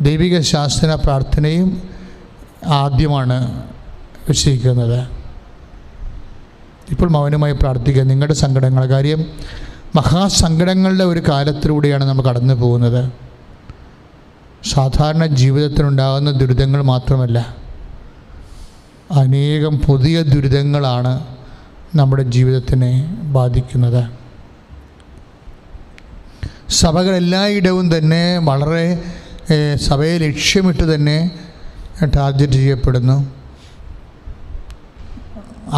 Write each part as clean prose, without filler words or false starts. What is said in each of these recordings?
ദൈവിക ശാസന പ്രാർത്ഥനയും ആദ്യമാണ് വെച്ചിരിക്കുന്നത്. ഇപ്പോൾ മൗനമായി പ്രാർത്ഥിക്കുക നിങ്ങളുടെ സങ്കടങ്ങൾ. കാര്യം മഹാസങ്കടങ്ങളുടെ ഒരു കാലത്തിലൂടെയാണ് നമ്മൾ കടന്നു പോകുന്നത്. സാധാരണ ജീവിതത്തിനുണ്ടാകുന്ന ദുരിതങ്ങൾ മാത്രമല്ല, അനേകം പുതിയ ദുരിതങ്ങളാണ് നമ്മുടെ ജീവിതത്തിനെ ബാധിക്കുന്നത്. സഭകൾ എല്ലായിടവും തന്നെ വളരെ സഭയെ ലക്ഷ്യമിട്ട് തന്നെ ടാർഗറ്റ് ചെയ്യപ്പെടുന്നു,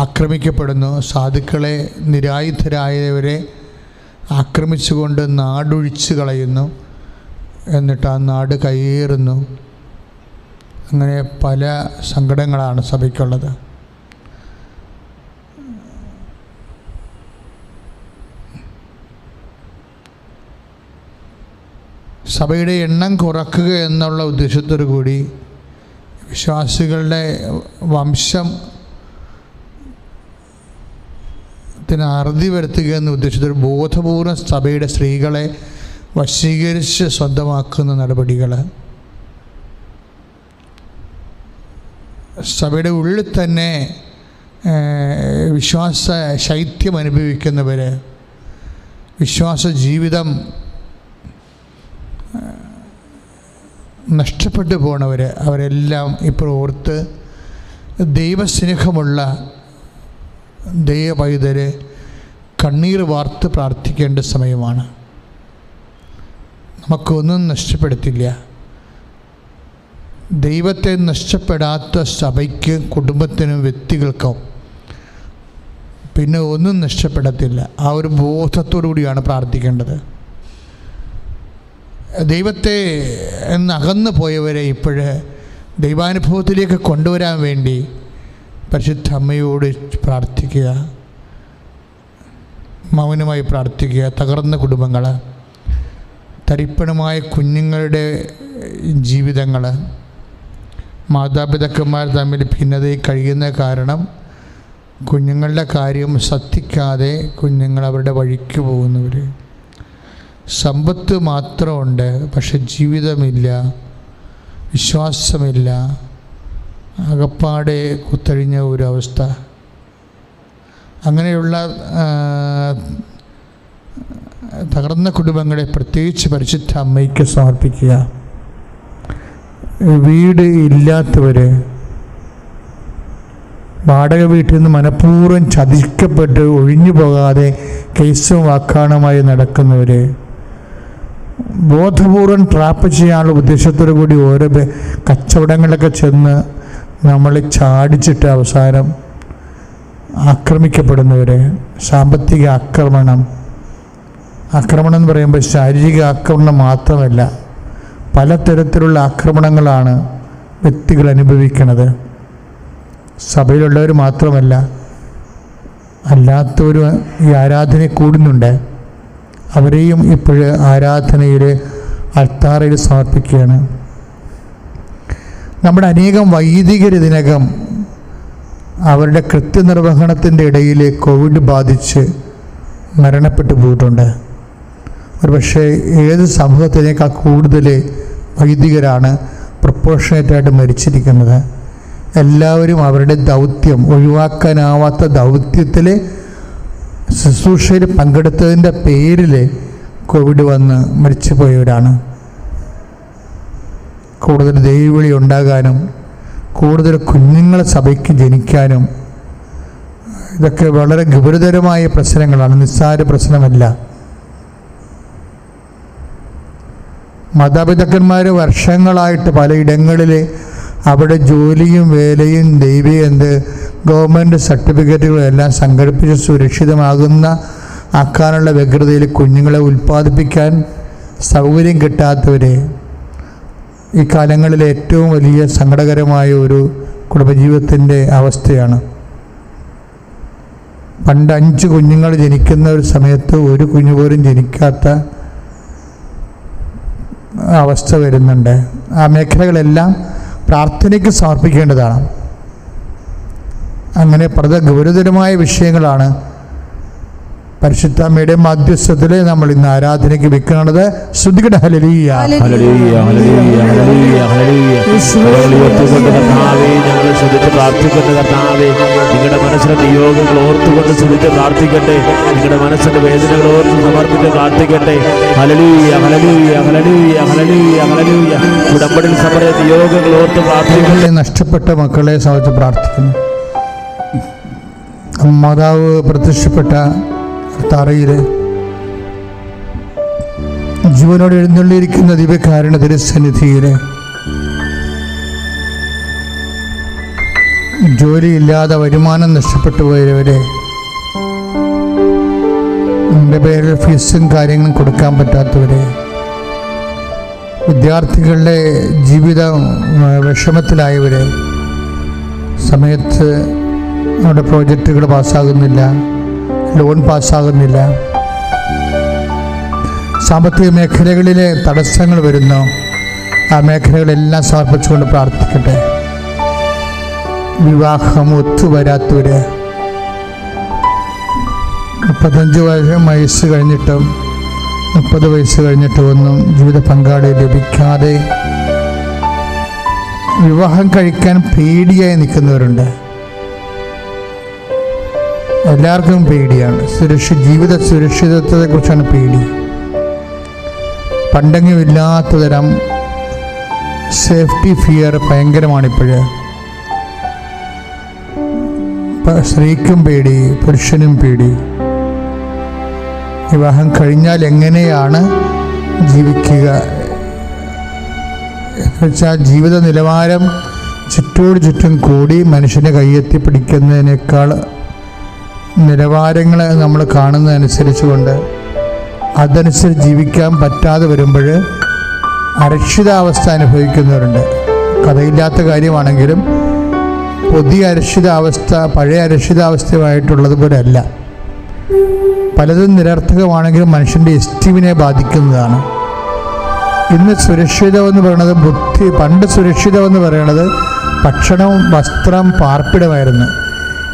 ആക്രമിക്കപ്പെടുന്നു. സാധുക്കളെ, നിരായുധരായവരെ ആക്രമിച്ചുകൊണ്ട് നാടൊഴിച്ച് കളയുന്നു, എന്നിട്ട് ആ നാട് കയ്യേറുന്നു. അങ്ങനെ പല സങ്കടങ്ങളാണ് സഭയ്ക്കുള്ളത്. സഭയുടെ എണ്ണം കുറക്കുക എന്നുള്ള ഉദ്ദേശത്തോടു കൂടി വിശ്വാസികളുടെ വംശത്തിന് അറുതി വരുത്തുക എന്ന ഉദ്ദേശത്തോട് ബോധപൂർവ്വം സഭയുടെ സ്ത്രീകളെ വശീകരിച്ച് സ്വന്തമാക്കുന്ന നടപടികൾ, സഭയുടെ ഉള്ളിൽ തന്നെ വിശ്വാസ ശൈത്യം അനുഭവിക്കുന്നവർ, വിശ്വാസ ജീവിതം നഷ്ടപ്പെട്ടു പോണവർ, അവരെല്ലാം ഇപ്പോൾ ഓർത്ത് ദൈവസ്നേഹമുള്ള ദൈവപൈതൽ കണ്ണീർ വാർത്ത് പ്രാർത്ഥിക്കേണ്ട സമയമാണ്. നമുക്കൊന്നും നഷ്ടപ്പെടുത്തില്ല. ദൈവത്തെ നഷ്ടപ്പെടാത്ത സഭയ്ക്ക്, കുടുംബത്തിനും, വ്യക്തികൾക്കും പിന്നെ ഒന്നും നഷ്ടപ്പെടത്തില്ല. ആ ഒരു ബോധത്തോടു കൂടിയാണ് പ്രാർത്ഥിക്കേണ്ടത്. ദൈവത്തെ അകന്നു പോയവരെ ഇപ്പോഴ് ദൈവാനുഭവത്തിലേക്ക് കൊണ്ടുവരാൻ വേണ്ടി പരിശുദ്ധ അമ്മയോട് പ്രാർത്ഥിക്കുക, മൗനമായി പ്രാർത്ഥിക്കുക. തകർന്ന കുടുംബങ്ങൾ, തരിപ്പണമായ കുഞ്ഞുങ്ങളുടെ ജീവിതങ്ങൾ, മാതാപിതാക്കന്മാർ തമ്മിൽ ഭിന്നതയിൽ കഴിയുന്ന കാരണം കുഞ്ഞുങ്ങളുടെ കാര്യം ശ്രദ്ധിക്കാതെ കുഞ്ഞുങ്ങൾ അവരുടെ വഴിക്ക് പോകുന്നവർ, സമ്പത്ത് മാത്രമുണ്ട് പക്ഷെ ജീവിതമില്ല, വിശ്വാസമില്ല, അകപ്പാടെ കുത്തഴിഞ്ഞ ഒരവസ്ഥ. അങ്ങനെയുള്ള തകർന്ന കുടുംബങ്ങളെ പ്രത്യേകിച്ച് പരിശുദ്ധ അമ്മയ്ക്ക് സമർപ്പിക്കുക. വീട് ഇല്ലാത്തവർ, വാടക വീട്ടിൽ നിന്ന് മനഃപൂർവ്വം ചതിക്കപ്പെട്ട് ഒഴിഞ്ഞു പോകാതെ കേസും വാക്കാണുമായി നടക്കുന്നവർ, ബോധപൂർവം ട്രാപ്പ് ചെയ്യാനുള്ള ഉദ്ദേശത്തോടു കൂടി ഓരോ കച്ചവടങ്ങളിലൊക്കെ ചെന്ന് നമ്മളെ ചാടിച്ചിട്ട് അവസാനം ആക്രമിക്കപ്പെടുന്നവർ, സാമ്പത്തിക ആക്രമണം എന്ന് പറയുമ്പോൾ ശാരീരിക ആക്രമണം മാത്രമല്ല, പലതരത്തിലുള്ള ആക്രമണങ്ങളാണ് വ്യക്തികൾ അനുഭവിക്കുന്നത്. സഭയിലുള്ളവർ മാത്രമല്ല, അല്ലാത്തവരും ഈ ആരാധനയിൽ കൂടുന്നുണ്ട്. അവരെയും ഇപ്പോഴ് ആരാധനയിൽ അൾത്താരയിൽ സമർപ്പിക്കുകയാണ്. നമ്മുടെ അനേകം വൈദികർ ഇതിനകം അവരുടെ കൃത്യനിർവഹണത്തിൻ്റെ ഇടയിൽ കോവിഡ് ബാധിച്ച് മരണപ്പെട്ടു പോയിട്ടുണ്ട്. ഒരു പക്ഷേ ഏത് സമൂഹത്തിനേക്കാൾ കൂടുതൽ വൈദികരാണ് പ്രൊപ്പോർഷനേറ്റായിട്ട് മരിച്ചിരിക്കുന്നത്. എല്ലാവരും അവരുടെ ദൗത്യം, ഒഴിവാക്കാനാവാത്ത ദൗത്യത്തിൽ ശുശ്രൂഷയിൽ പങ്കെടുത്തതിൻ്റെ പേരിൽ കോവിഡ് വന്ന് മരിച്ചു പോയവരാണ്. കൂടുതൽ ദൈവവിളി ഉണ്ടാകാനും കൂടുതൽ കുഞ്ഞുങ്ങളെ സഭയ്ക്ക് ജനിക്കാനും ഇതൊക്കെ വളരെ ഗുരുതരമായ പ്രശ്നങ്ങളാണ്, നിസ്സാര പ്രശ്നമല്ല. മാതാപിതാക്കന്മാർ വർഷങ്ങളായിട്ട് പലയിടങ്ങളിൽ അവിടെ ജോലിയും വേലയും ഗവൺമെൻറ് സർട്ടിഫിക്കറ്റുകളും എല്ലാം സംഘടിപ്പിച്ച് ആക്കാനുള്ള വ്യഗ്രതയിൽ കുഞ്ഞുങ്ങളെ ഉൽപ്പാദിപ്പിക്കാൻ സൗകര്യം കിട്ടാത്തവരെ ഈ കാലങ്ങളിൽ ഏറ്റവും വലിയ സങ്കടകരമായ ഒരു കുടുംബജീവിതത്തിൻ്റെ അവസ്ഥയാണ്. പണ്ട് 5 കുഞ്ഞുങ്ങൾ ജനിക്കുന്ന ഒരു സമയത്ത് ഒരു കുഞ്ഞു പോലും ജനിക്കാത്ത അവസ്ഥ വരുന്നുണ്ട്. ആ മേഖലകളെല്ലാം പ്രാർത്ഥനയ്ക്ക് സമർപ്പിക്കേണ്ടതാണ്. അങ്ങനെ ഗുരുതരമായ വിഷയങ്ങളാണ്. പരിശുദ്ധമ്മയുടെ മധ്യസ്ഥത്തിൽ നമ്മൾ ഇന്ന് ആരാധനയ്ക്ക് വെക്കുന്നത് ശ്രുതികട ഹല്ലേലൂയ ഹല്ലേലൂയ ഹല്ലേലൂയ ഹല്ലേലൂയ ഹല്ലേലൂയ. ഞങ്ങൾ ശ്രദ്ധിച്ച് പ്രാർത്ഥിക്കട്ടെ കർത്താവേ. നിങ്ങളുടെ മനസ്സിലെ നിയോഗങ്ങൾ ഓർത്തുകൊണ്ട് ശ്രദ്ധിച്ച് പ്രാർത്ഥിക്കട്ടെ. നിങ്ങളുടെ മനസ്സിന്റെ വേദനകൾ ഓർത്ത് സമർപ്പിച്ച് പ്രാർത്ഥിക്കട്ടെ. ഹല്ലേലൂയ ഹല്ലേലൂയ ഹല്ലേലൂയ ഹല്ലേലൂയ ഹല്ലേലൂയ. ഉടമ്പടിയിൽ സമര നിയോഗങ്ങൾ ഓർത്ത് പ്രാർത്ഥിക്കട്ടെ. നഷ്ടപ്പെട്ട മക്കളെ സമർപ്പിച്ച് പ്രാർത്ഥിക്കുന്നു. മാതാവ് പ്രത്യക്ഷപ്പെട്ട തറയിൽ ജീവനോട് എഴുന്നള്ളിയിരിക്കുന്ന ദിവ്യകാരുണ്യ തിരുസന്നിധിയിൽ ജോലിയില്ലാതെ വരുമാനം നഷ്ടപ്പെട്ടു പോയവരെ, എൻ്റെ പേരിൽ ഫീസും കാര്യങ്ങളും കൊടുക്കാൻ പറ്റാത്തവരെ, വിദ്യാർത്ഥികളുടെ ജീവിതം വിഷമത്തിലായവരെ, സമയത്ത് നമ്മുടെ പ്രോജക്റ്റുകൾ പാസ്സാകുന്നില്ല, ലോൺ പാസ്സാകുന്നില്ല, സാമ്പത്തിക മേഖലകളിലെ തടസ്സങ്ങൾ വരുന്നു, ആ മേഖലകളെല്ലാം സമർപ്പിച്ചുകൊണ്ട് പ്രാർത്ഥിക്കട്ടെ. വിവാഹം ഒത്തുവരാത്തവർ, 35 വയസ്സ് കഴിഞ്ഞിട്ടും 30 വയസ്സ് കഴിഞ്ഞിട്ടും ഒന്നും ജീവിത പങ്കാളി ലഭിക്കാതെ വിവാഹം കഴിക്കാൻ പേടിയായി നിൽക്കുന്നവരുണ്ട്. എല്ലാവർക്കും പേടിയാണ്. ജീവിത സുരക്ഷിതത്വത്തെക്കുറിച്ചാണ് പേടി. പണ്ടെങ്കിലില്ലാത്ത തരം സേഫ്റ്റി ഫിയർ ഭയങ്കരമാണിപ്പോൾ. സ്ത്രീക്കും പേടി, പുരുഷനും പേടി. വിവാഹം കഴിഞ്ഞാൽ എങ്ങനെയാണ് ജീവിക്കുക എന്നുവെച്ചാൽ ജീവിത നിലവാരം ചുറ്റോട് ചുറ്റും കൂടി മനുഷ്യനെ കയ്യെത്തി പിടിക്കുന്നതിനേക്കാൾ നിലവാരങ്ങൾ നമ്മൾ കാണുന്നതനുസരിച്ച് കൊണ്ട് അതനുസരിച്ച് ജീവിക്കാൻ പറ്റാതെ വരുമ്പോൾ അരക്ഷിതാവസ്ഥ അനുഭവിക്കുന്നവരുണ്ട്. കഥയില്ലാത്ത കാര്യമാണെങ്കിലും പുതിയ അരക്ഷിതാവസ്ഥ പഴയ അരക്ഷിതാവസ്ഥയുമായിട്ടുള്ളതുപോലെ അല്ല. പലതും നിരർത്ഥകമാണെങ്കിലും മനുഷ്യൻ്റെ എസ്റ്റീമിനെ ബാധിക്കുന്നതാണ്. ഇന്ന് സുരക്ഷിതമെന്ന് പറയുന്നത് പണ്ട് സുരക്ഷിതമെന്ന് പറയുന്നത് ഭക്ഷണം, വസ്ത്രം, പാർപ്പിടമായിരുന്നു.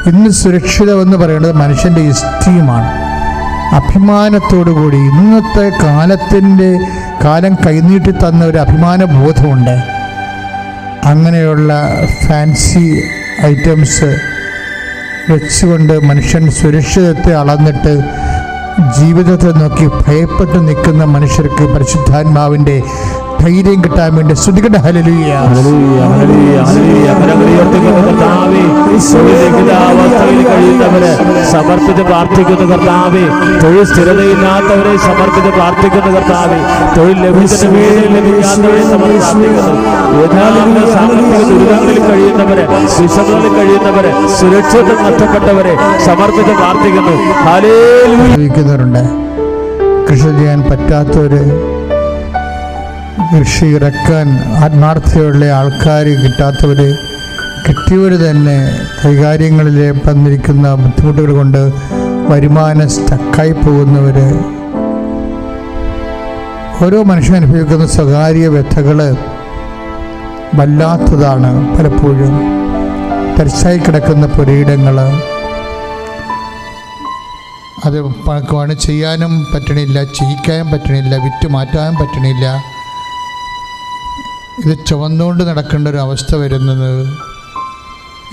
ഇന്ന് സുരക്ഷിതമെന്ന് പറയുന്നത് മനുഷ്യൻ്റെ എസ്റ്റീമാണ്. അഭിമാനത്തോടുകൂടി ഇന്നത്തെ കാലം കൈനീട്ടി തന്ന ഒരു അഭിമാന ബോധമുണ്ട്. അങ്ങനെയുള്ള ഫാൻസി ഐറ്റംസ് വെച്ചുകൊണ്ട് മനുഷ്യൻ സുരക്ഷിതത്തെ അളന്നിട്ട് ജീവിതത്തെ നോക്കി ഭയപ്പെട്ട് നിൽക്കുന്ന മനുഷ്യർക്ക് പരിശുദ്ധാത്മാവിൻ്റെ ധൈര്യം കിട്ടാൻ വേണ്ടി സ്തുതിക്കട്ടെ. ഹല്ലേലൂയ ഹല്ലേലൂയ ഹല്ലേലൂയ ഹല്ലേലൂയ. കർത്താവേ, അവസ്ഥയിൽ കഴിയുന്നവരെ സമർപ്പിച്ച് പ്രാർത്ഥിക്കുന്നു കർത്താവേ. തൊഴിൽ സ്ഥിരതയില്ലാത്തവരെ സമർപ്പിച്ച് പ്രാർത്ഥിക്കുന്നു കർത്താവേ. തൊഴിൽ ലഭിക്കാത്തവരെ സമർപ്പിക്കുന്നു. സാമ്പത്തിക ദുരിതങ്ങളിൽ കഴിയുന്നവരെ, വിഷമങ്ങളിൽ കഴിയുന്നവരെ, സുരക്ഷിതം നഷ്ടപ്പെട്ടവരെ സമർപ്പിച്ച് പ്രാർത്ഥിക്കുന്നു. ഹല്ലേലൂയ. കൃഷി ചെയ്യാൻ പറ്റാത്തവര്, കൃഷി ഇറക്കാൻ ആത്മാർത്ഥതയുള്ള ആൾക്കാർ കിട്ടാത്തവർ, കിട്ടിയവർ തന്നെ കൈകാര്യങ്ങളിൽ വന്നിരിക്കുന്ന ബുദ്ധിമുട്ടുകൾ കൊണ്ട് വരുമാനം സ്റ്റക്കായി പോകുന്നവർ, ഓരോ മനുഷ്യൻ അനുഭവിക്കുന്ന സ്വകാര്യ വ്യഥകൾ വല്ലാത്തതാണ്. പലപ്പോഴും തരിശായി കിടക്കുന്ന പുരയിടങ്ങൾ, അത് പണി ചെയ്യാനും പറ്റണില്ല, ചെയ്യിക്കാനും പറ്റണില്ല, വിറ്റ് മാറ്റാനും പറ്റണില്ല. ഇത് ചുവന്നുകൊണ്ട് നടക്കേണ്ട ഒരു അവസ്ഥ വരുന്നത്,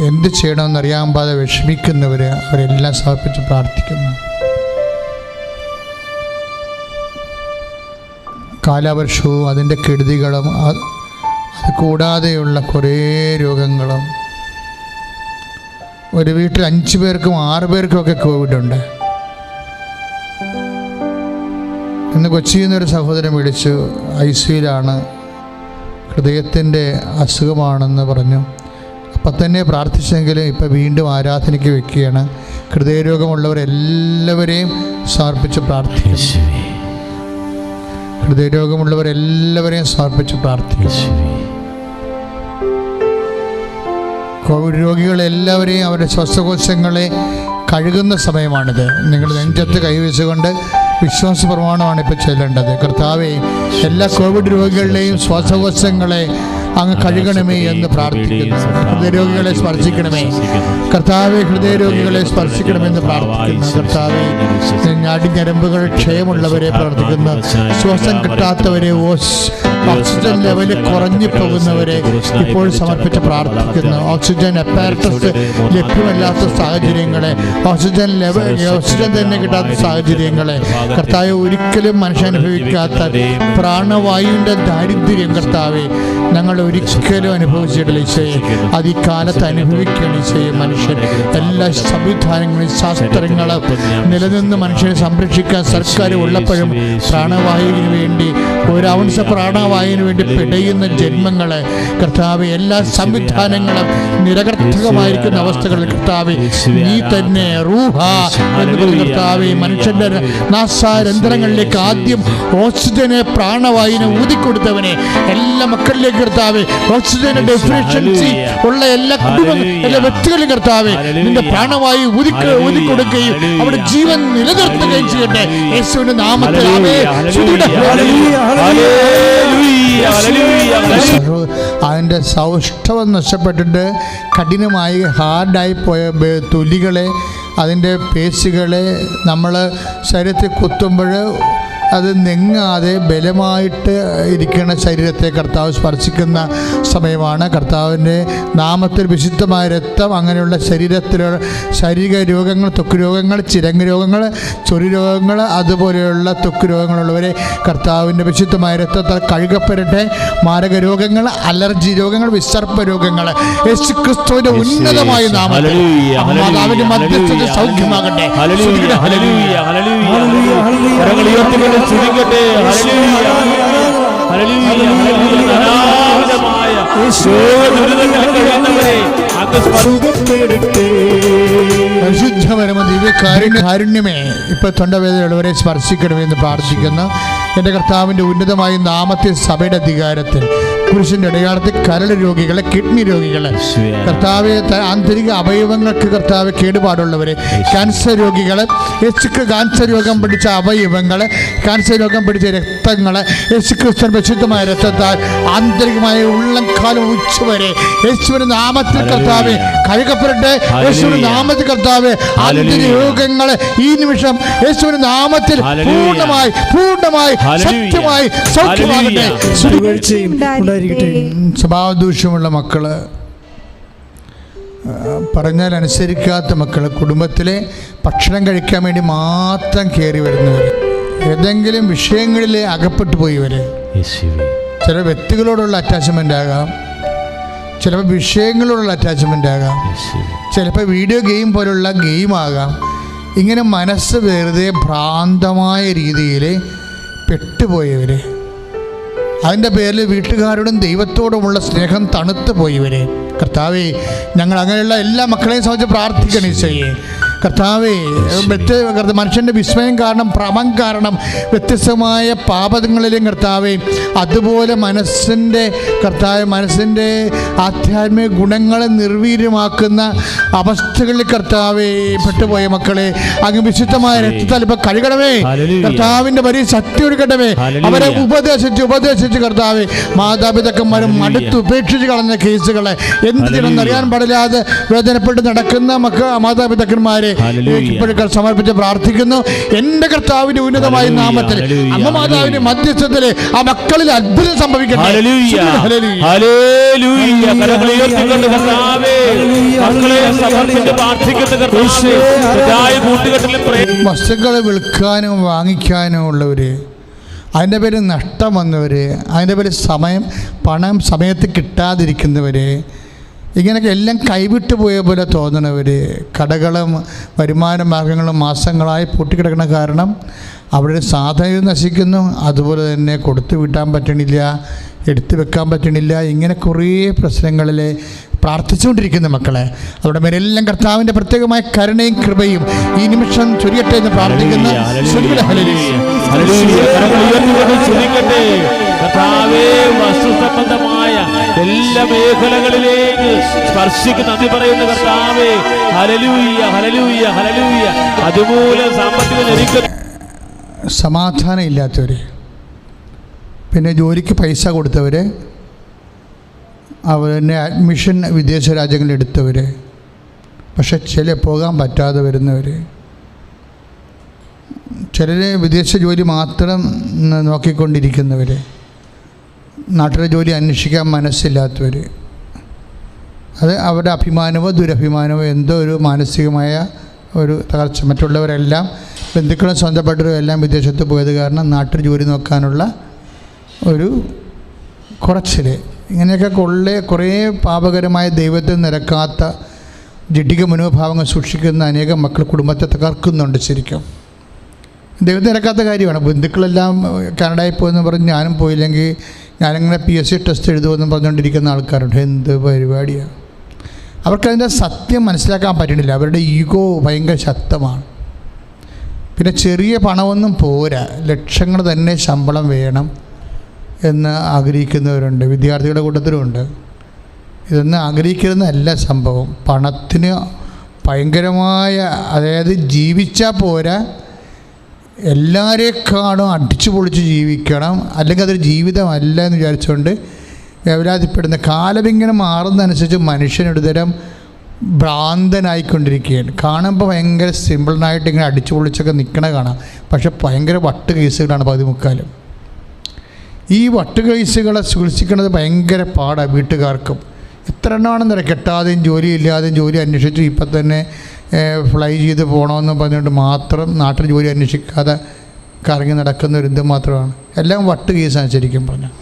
എന്ത് ചെയ്യണമെന്നറിയാൻ പാതെ വിഷമിക്കുന്നവർ, അവരെല്ലാം സമർപ്പിച്ച് പ്രാർത്ഥിക്കുന്നു. കാലവർഷവും അതിൻ്റെ കെടുതികളും അത് കൂടാതെയുള്ള കുറേ രോഗങ്ങളും. ഒരു വീട്ടിൽ 5 പേർക്കും 6 പേർക്കുമൊക്കെ കോവിഡുണ്ട്. ഇന്ന് കൊച്ചിയിൽ നിന്നൊരു സഹോദരൻ വിളിച്ചു, ICUയിലാണ്, ഹൃദയത്തിൻ്റെ അസുഖമാണെന്ന് പറഞ്ഞു. അപ്പം തന്നെ പ്രാർത്ഥിച്ചെങ്കിലും ഇപ്പം വീണ്ടും ആരാധനയ്ക്ക് വെക്കുകയാണ്. ഹൃദയരോഗമുള്ളവരെല്ലാവരെയും സമർപ്പിച്ച് പ്രാർത്ഥിക്കും. ഹൃദയരോഗമുള്ളവരെല്ലാവരെയും സമർപ്പിച്ച് പ്രാർത്ഥിക്കും. കോവിഡ് രോഗികളെല്ലാവരെയും അവരുടെ ശ്വാസകോശങ്ങളെ കഴുകുന്ന സമയമാണിത്. നിങ്ങൾ നെഞ്ചത്ത് കൈവച്ചുകൊണ്ട് വിശ്വാസ പ്രമാണമാണ് ഇപ്പോൾ ചെല്ലേണ്ടത്. കർത്താവെ, എല്ലാ കോവിഡ് രോഗികളുടെയും ശ്വാസകോശങ്ങളെ അങ്ങ് കഴുകണമേ എന്ന് പ്രാർത്ഥിക്കുന്നു. ഹൃദയരോഗികളെ സ്പർശിക്കണമേ കർത്താവെ, ഹൃദയരോഗികളെ സ്പർശിക്കണമെന്ന് പ്രാർത്ഥിക്കുന്നു. കർത്താവെ, ഞരമ്പുകൾ ക്ഷയമുള്ളവരെ പ്രാർത്ഥിക്കുന്നു. ശ്വാസം കിട്ടാത്തവരെ, ഓക്സിജൻ ലെവല് കുറഞ്ഞു പോകുന്നവരെ ഇപ്പോൾ സമർപ്പിച്ച് പ്രാർത്ഥിക്കുന്നു. ഓക്സിജൻ അപ്പാരറ്റസ് ലഭ്യമല്ലാത്ത സാഹചര്യങ്ങളെ, ഓക്സിജൻ തന്നെ കിട്ടാത്ത സാഹചര്യങ്ങളെ കർത്താവെ, ഒരിക്കലും മനുഷ്യൻ അനുഭവിക്കാത്ത പ്രാണവായുവിൻ്റെ ദാരിദ്ര്യം കർത്താവെ ഞങ്ങൾ ഒരിക്കലും അനുഭവിച്ചിട്ടില്ല ഈശോയെ. അത് ഈ കാലത്ത് അനുഭവിക്കുകയാണ് ഈശോയെ. മനുഷ്യൻ എല്ലാ സംവിധാനങ്ങളും ശാസ്ത്രങ്ങളും നിലനിന്ന് മനുഷ്യനെ സംരക്ഷിക്കാൻ സർക്കാർ ഉള്ളപ്പോഴും പ്രാണവായുവിന് വേണ്ടി, ഒരൗൺസ് പ്രാണവായുവിന് വേണ്ടി പിടയുന്ന ജന്മങ്ങളെ കർത്താവെ, എല്ലാ സംവിധാനങ്ങളും നിരർത്ഥകമായിരിക്കുന്ന അവസ്ഥകളിൽ കർത്താവെ നീ തന്നെ റൂഹ എന്ന് കർത്താവെ മനുഷ്യന്റെ നാസാരന്ധ്രങ്ങളിലേക്ക് ആദ്യം ഓക്സിജനെ പ്രാണവായുവിനെ ഊതിക്കൊടുത്തവനെ എല്ലാ മക്കളിലേക്ക് കർത്താവെ, ഓക്സിജന്റെ ഡെഫിഷ്യൻസി ഉള്ള എല്ലാ എല്ലാ വ്യക്തികളും കർത്താവെ നിന്റെ പ്രാണവായു ഊതിക്കൊടുക്കുകയും അവിടെ ജീവൻ നിലനിർത്തുകയും ചെയ്യട്ടെ യേശുവിന്റെ നാമത്തിൽ. അതിൻ്റെ സൗഷ്ഠവം നഷ്ടപ്പെട്ടിട്ട് കഠിനമായി ഹാർഡായി പോയ തൊലികളെ, അതിൻ്റെ പേശികളെ നമ്മൾ ശരീരത്തിൽ കുത്തുമ്പോൾ അത് നെങ്ങാതെ ബലമായിട്ട് ഇരിക്കുന്ന ശരീരത്തെ കർത്താവ് സ്പർശിക്കുന്ന സമയമാണ്. കർത്താവിൻ്റെ നാമത്തിൽ വിശുദ്ധമായ രക്തം അങ്ങനെയുള്ള ശരീരത്തിലുള്ള ശാരീരിക രോഗങ്ങൾ, ത്വക്ക് രോഗങ്ങൾ, ചിരങ്ങ് രോഗങ്ങൾ, ചൊറി രോഗങ്ങൾ, അതുപോലെയുള്ള ത്വക്ക് രോഗങ്ങളുള്ളവരെ കർത്താവിൻ്റെ വിശുദ്ധമായ രക്തത്താൽ കഴുകപ്പെടട്ടെ. മാരക രോഗങ്ങൾ, അലർജി രോഗങ്ങൾ, വിസർപ്പ രോഗങ്ങൾ യേശു ക്രിസ്തുവിന്റെ ഉന്നതമായ നാമത്തിൽ മാതാവിന്റെ മധ്യസ്ഥത സൗഖ്യമാകട്ടെ. ചുരുങ്ങട്ടെ. കാരുണ്യമേ ഇപ്പോൾ തൊണ്ടവേദനയുള്ളവരെ സ്പർശിക്കണമെന്ന് പ്രാർത്ഥിക്കുന്നു. എൻ്റെ കർത്താവിൻ്റെ ഉന്നതമായ നാമത്തിൽ സഭയുടെ അധികാരത്തിൽ കുരിശിൻ്റെ അടയാളത്തിൽ കരൾ രോഗികളെ, കിഡ്നി രോഗികളെ കർത്താവ്, ആന്തരിക അവയവങ്ങൾക്ക് കർത്താവ് കേടുപാടുള്ളവരെ, ക്യാൻസർ രോഗികളെ, യേശുക്ക് ക്യാൻസർ രോഗം പിടിച്ച അവയവങ്ങൾ, ക്യാൻസർ രോഗം പിടിച്ച രക്തങ്ങളെ യേശുക്രിസ്തുവിന്റെ പരിശുദ്ധമായ രക്തത്താൽ ആന്തരികമായ ഉള്ളംകാലം ഉച്ചവരെ യേശുവിന്റെ നാമത്തിൽ കർത്താവെ കഴുകപ്പെടട്ടെ. യേശുവിന്റെ നാമത്തിൽ കർത്താവെ ആന്തരിക രോഗങ്ങളെ ഈ നിമിഷം യേശുവിന്റെ നാമത്തിൽ പൂർണ്ണമായി സത്യമായി സൗഖ്യമാകട്ടെ. സ്വഭാവദൂഷ്യമുള്ള മക്കള്, പറഞ്ഞാൽ അനുസരിക്കാത്ത മക്കൾ, കുടുംബത്തിലെ ഭക്ഷണം കഴിക്കാൻ വേണ്ടി മാത്രം കയറി വരുന്നവർ, ഏതെങ്കിലും വിഷയങ്ങളിൽ അകപ്പെട്ടു പോയവർ, ചില വ്യക്തികളോടുള്ള അറ്റാച്ച്മെൻ്റ് ആകാം, ചിലപ്പോൾ വിഷയങ്ങളോടുള്ള അറ്റാച്ച്മെൻ്റ് ആകാം, ചിലപ്പോൾ വീഡിയോ ഗെയിം പോലുള്ള ഗെയിമാകാം. ഇങ്ങനെ മനസ്സ് വെറുതെ ഭ്രാന്തമായ രീതിയിൽ പെട്ടുപോയവർ, അതിൻ്റെ പേരിൽ വീട്ടുകാരോടും ദൈവത്തോടുമുള്ള സ്നേഹം തണുത്തു പോയവരെ കർത്താവേ, ഞങ്ങൾ അങ്ങനെയുള്ള എല്ലാ മക്കളെയും സംബന്ധിച്ച് പ്രാർത്ഥിക്കണം ഈശോയെ. കർത്താവേ, മനുഷ്യൻ്റെ വിസ്മയം കാരണം, ഭ്രമം കാരണം വ്യത്യസ്തമായ പാപങ്ങളിലും കർത്താവേ, അതുപോലെ മനസ്സിൻ്റെ ആധ്യാത്മിക ഗുണങ്ങളെ നിർവീര്യമാക്കുന്ന അവസ്ഥകളിൽ കർത്താവേ പെട്ടുപോയ മക്കളെ അങ്ങ് വിശുദ്ധമായ രക്തത്താൽ ഇപ്പം കഴുകണമേ. കർത്താവിൻ്റെ വലിയ ശക്തി ഒരുക്കണമേ. അവരെ ഉപദേശിച്ച് കർത്താവേ, മാതാപിതാക്കന്മാരും മടുത്ത് ഉപേക്ഷിച്ച് കളഞ്ഞ കേസുകളെ എന്ത് ചെയ്യണമെന്ന് അറിയാൻ പാടില്ലാതെ വേദനപ്പെട്ട് നടക്കുന്ന മാതാപിതാക്കന്മാരെ ഇപ്പോഴൊക്കെ സമർപ്പിച്ച് പ്രാർത്ഥിക്കുന്നു. എൻ്റെ കർത്താവിന്റെ ഉന്നതമായ നാമത്തിൽ അമ്മ മാതാവിന്റെ മധ്യസ്ഥത്തില് ആ മക്കളിൽ അത്ഭുതം സംഭവിക്കട്ടെ. വസ്തുക്കൾ വിൽക്കാനും വാങ്ങിക്കാനും ഉള്ളവര്, അതിൻ്റെ പേര് നഷ്ടം വന്നവർ, അതിൻ്റെ പേര് പണം സമയത്ത് കിട്ടാതിരിക്കുന്നവർ, ഇങ്ങനെയൊക്കെ എല്ലാം കൈവിട്ടു പോയ പോലെ തോന്നണവർ, കടകളും വരുമാന മാർഗങ്ങളും മാസങ്ങളായി പൊട്ടിക്കിടക്കുന്ന കാരണം അവരുടെ സാധനം നശിക്കുന്നു. അതുപോലെ തന്നെ കൊടുത്തു വിട്ടാൻ പറ്റണില്ല, എടുത്തു വെക്കാൻ പറ്റണില്ല. ഇങ്ങനെ കുറേ പ്രശ്നങ്ങളിൽ പ്രാർത്ഥിച്ചുകൊണ്ടിരിക്കുന്ന മക്കളെ അവരുടെ മേലെല്ലാം കർത്താവിൻ്റെ പ്രത്യേകമായ കരുണയും കൃപയും ഈ നിമിഷം ചൊരിയട്ടെ എന്ന് പ്രാർത്ഥിക്കുന്നു. വസ്തുസംബന്ധമായ എല്ലാ മേഖലകളിലേക്ക് സ്പർശിക്കുന്ന നന്ദി പറയുന്ന കർത്താവേ, ഹല്ലേലൂയ ഹല്ലേലൂയ ഹല്ലേലൂയ. അതുമൂലം സാമ്പത്തിക ഞെരുക്കം സമാധാനം ഇല്ലാത്തവർ, പിന്നെ ജോലിക്ക് പൈസ കൊടുത്തവർ, അവരെ അഡ്മിഷൻ വിദേശ രാജ്യങ്ങളിൽ എടുത്തവർ, പക്ഷെ പോകാൻ പറ്റാതെ വരുന്നവർ, ചിലർ വിദേശ ജോലി മാത്രം നോക്കിക്കൊണ്ടിരിക്കുന്നവർ, നാട്ടിലെ ജോലി അന്വേഷിക്കാൻ മനസ്സില്ലാത്തവർ, അത് അവരുടെ അഭിമാനമോ ദുരഭിമാനമോ എന്തോ ഒരു മാനസികമായ ഒരു തകർച്ച. മറ്റുള്ളവരെല്ലാം ബന്ധുക്കളും സ്വന്തപ്പെട്ടവരും എല്ലാം വിദേശത്ത് പോയത് കാരണം നാട്ടിൽ ജോലി നോക്കാനുള്ള ഒരു കുറച്ചിൽ, ഇങ്ങനെയൊക്കെ കുറേ പാപകരമായ ദൈവത്തെ നിരക്കാത്ത ജഡിക മനോഭാവങ്ങൾ സൂക്ഷിക്കുന്ന അനേകം മക്കൾ കുടുംബത്തെ തകർക്കുന്നുണ്ട്. ശരിക്കും ദൈവത്തെ നിരക്കാത്ത കാര്യമാണ്. ബന്ധുക്കളെല്ലാം കാനഡയിൽ പോയെന്ന് പറഞ്ഞ് ഞാനും പോയില്ലെങ്കിൽ ഞാനിങ്ങനെ PSC ടെസ്റ്റ് എഴുതുമെന്ന് പറഞ്ഞുകൊണ്ടിരിക്കുന്ന ആൾക്കാരുണ്ട്. എന്ത് പരിപാടിയാണ്! അവർക്കതിൻ്റെ സത്യം മനസ്സിലാക്കാൻ പറ്റണില്ല. അവരുടെ ഈഗോ ഭയങ്കര ശക്തമാണ്. പിന്നെ ചെറിയ പണമൊന്നും പോരാ, ലക്ഷങ്ങൾ തന്നെ ശമ്പളം വേണം എന്ന് ആഗ്രഹിക്കുന്നവരുണ്ട്. വിദ്യാർത്ഥികളുടെ കൂട്ടത്തിലുമുണ്ട്. ഇതൊന്നും ആഗ്രഹിക്കുന്നതല്ല സംഭവം. പണത്തിന് ഭയങ്കരമായ, അതായത് ജീവിച്ചാൽ പോരാ, എല്ലാവരെക്കാളും അടിച്ചു പൊളിച്ച് ജീവിക്കണം, അല്ലെങ്കിൽ അതൊരു ജീവിതമല്ല എന്ന് വിചാരിച്ചുകൊണ്ട് വേവലാതിപ്പെടുന്ന കാലം ഇങ്ങനെ മാറുന്നതനുസരിച്ച് മനുഷ്യനൊരു തരം ഭ്രാന്തനായിക്കൊണ്ടിരിക്കുകയാണ്. കാണുമ്പോൾ ഭയങ്കര സിമ്പിളായിട്ട് ഇങ്ങനെ അടിച്ചു പൊളിച്ചൊക്കെ നിൽക്കണ കാണാം, പക്ഷെ ഭയങ്കര വട്ട് കേസുകളാണ് 14. ഈ വട്ട് കേസുകളെ ചികിത്സിക്കുന്നത് ഭയങ്കര പാടാണ് വീട്ടുകാർക്കും. എത്ര എണ്ണമാണെന്നറിയാം കെട്ടാതെയും ജോലിയില്ലാതെയും ജോലി അന്വേഷിച്ചു ഇപ്പം തന്നെ ഫ്ലൈ ചെയ്ത് പോകണമെന്ന് പറഞ്ഞുകൊണ്ട് മാത്രം നാട്ടിൽ ജോലി അന്വേഷിക്കാതെ കറങ്ങി നടക്കുന്നവരെന്ത് മാത്രമാണ്. എല്ലാം വട്ട് കേസാണ് ശരിക്കും പറഞ്ഞാൽ.